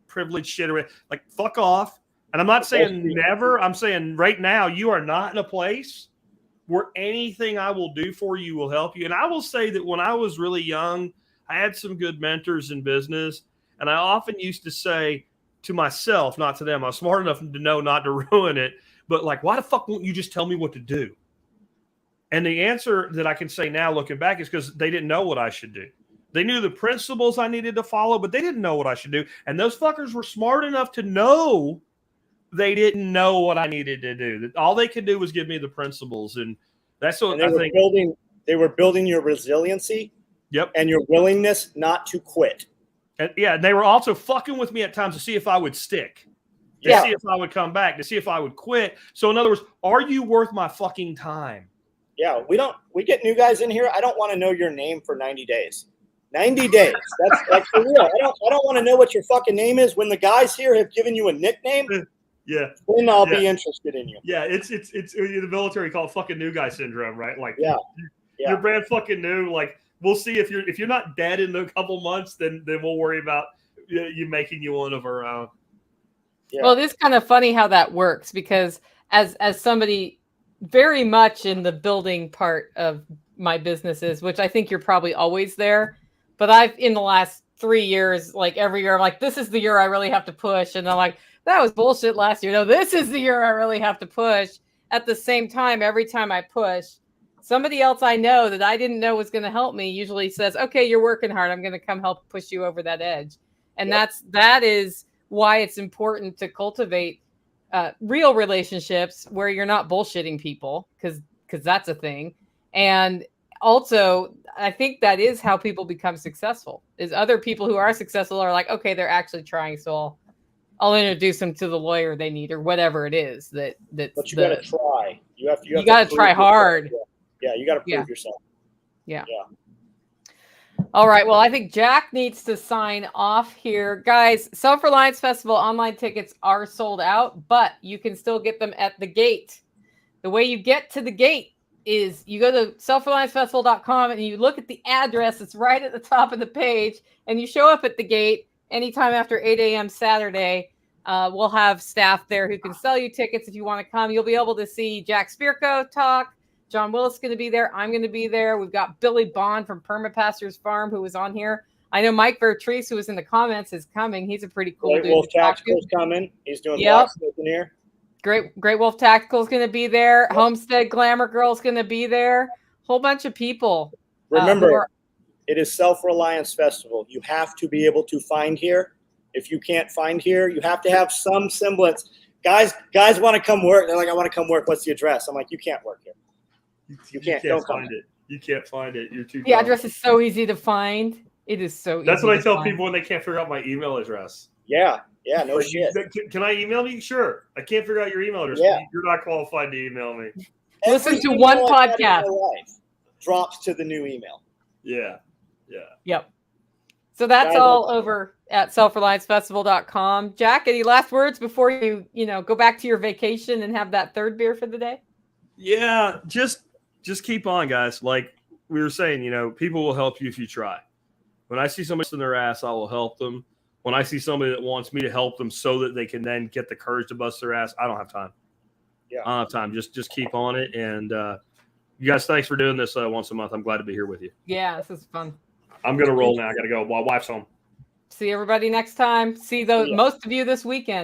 privileged shit, or like, fuck off. And I'm not saying never. I'm saying right now you are not in a place where anything I will do for you will help you. And I will say that when I was really young, I had some good mentors in business. And I often used to say to myself, not to them, I was smart enough to know not to ruin it, but like, why the fuck won't you just tell me what to do? And the answer that I can say now looking back is because they didn't know what I should do. They knew the principles I needed to follow, but they didn't know what I should do. And those fuckers were smart enough to know they didn't know what I needed to do. All they could do was give me the principles. And that's what I think. They were building your resiliency. Yep. And your willingness not to quit. And yeah, they were also fucking with me at times to see if I would stick. To see if I would come back, to see if I would quit. So in other words, are you worth my fucking time? Yeah, we get new guys in here. I don't want to know your name for 90 days. 90 days. That's like for real. I don't want to know what your fucking name is. When the guys here have given you a nickname, then I'll be interested in you. Yeah, it's the military call it fucking new guy syndrome, right? Like you're brand fucking new. Like, we'll see if you're not dead in a couple months, then we'll worry about you making you one of our own. Yeah. Well, it is kind of funny how that works, because as somebody very much in the building part of my businesses, which I think you're probably always there, but I've in the last 3 years, like every year, I'm like, this is the year I really have to push, and I'm like, that was bullshit last year. No, this is the year I really have to push. At the same time, every time I push, somebody else I know that I didn't know was going to help me usually says, okay, you're working hard. I'm going to come help push you over that edge. And that is why it's important to cultivate real relationships where you're not bullshitting people, because that's a thing. And also, I think that is how people become successful, is other people who are successful are like, okay, they're actually trying. So I'll introduce them to the lawyer they need, or whatever it is but you got to try. You got to try hard. Yeah, you got to prove yourself. Yeah. All right. Well, I think Jack needs to sign off here. Guys, Self-Reliance Festival online tickets are sold out, but you can still get them at the gate. The way you get to the gate is you go to self-reliancefestival.com and you look at the address that's right at the top of the page, and you show up at the gate anytime after 8 a.m. Saturday. We'll have staff there who can sell you tickets if you want to come. You'll be able to see Jack Spirko talk. John Willis is going to be there. I'm going to be there. We've got Billy Bond from Permapastors Farm, who was on here. I know Mike Vertrice, who was in the comments, is coming. He's a pretty cool dude. Great Wolf Tactical's coming. He's doing blacksmithing here. Great Wolf Tactical is going to be there. Homestead Glamour Girl is going to be there. Whole bunch of people. Remember, it is Self-Reliance Festival. You have to be able to find here If you can't find here, you have to have some semblance. Guys want to come work. They're like, I want to come work. What's the address? I'm like, you can't work here. You can't find it. You can't find it. You're too. The address is so easy to find. It is so. That's easy what I to tell find. people when they can't figure out my email address. Yeah, no Like, shit. Can I email you? Sure. I can't figure out your email address. Yeah. You're not qualified to email me. Listen to Every one email I've had in podcast. my life drops to the new email. Yeah. Yep. So that's Guys, all over at self-reliancefestival.com. Jack, any last words before you go back to your vacation and have that third beer for the day? Yeah, just keep on, guys. Like we were saying, people will help you if you try. When I see somebody in their ass, I will help them. When I see somebody that wants me to help them so that they can then get the courage to bust their ass, I don't have time. Yeah. I don't have time. Just keep on it. And you guys, thanks for doing this once a month. I'm glad to be here with you. Yeah, this is fun. I'm going to roll now. I got to go. My wife's home. See everybody next time. See most of you this weekend.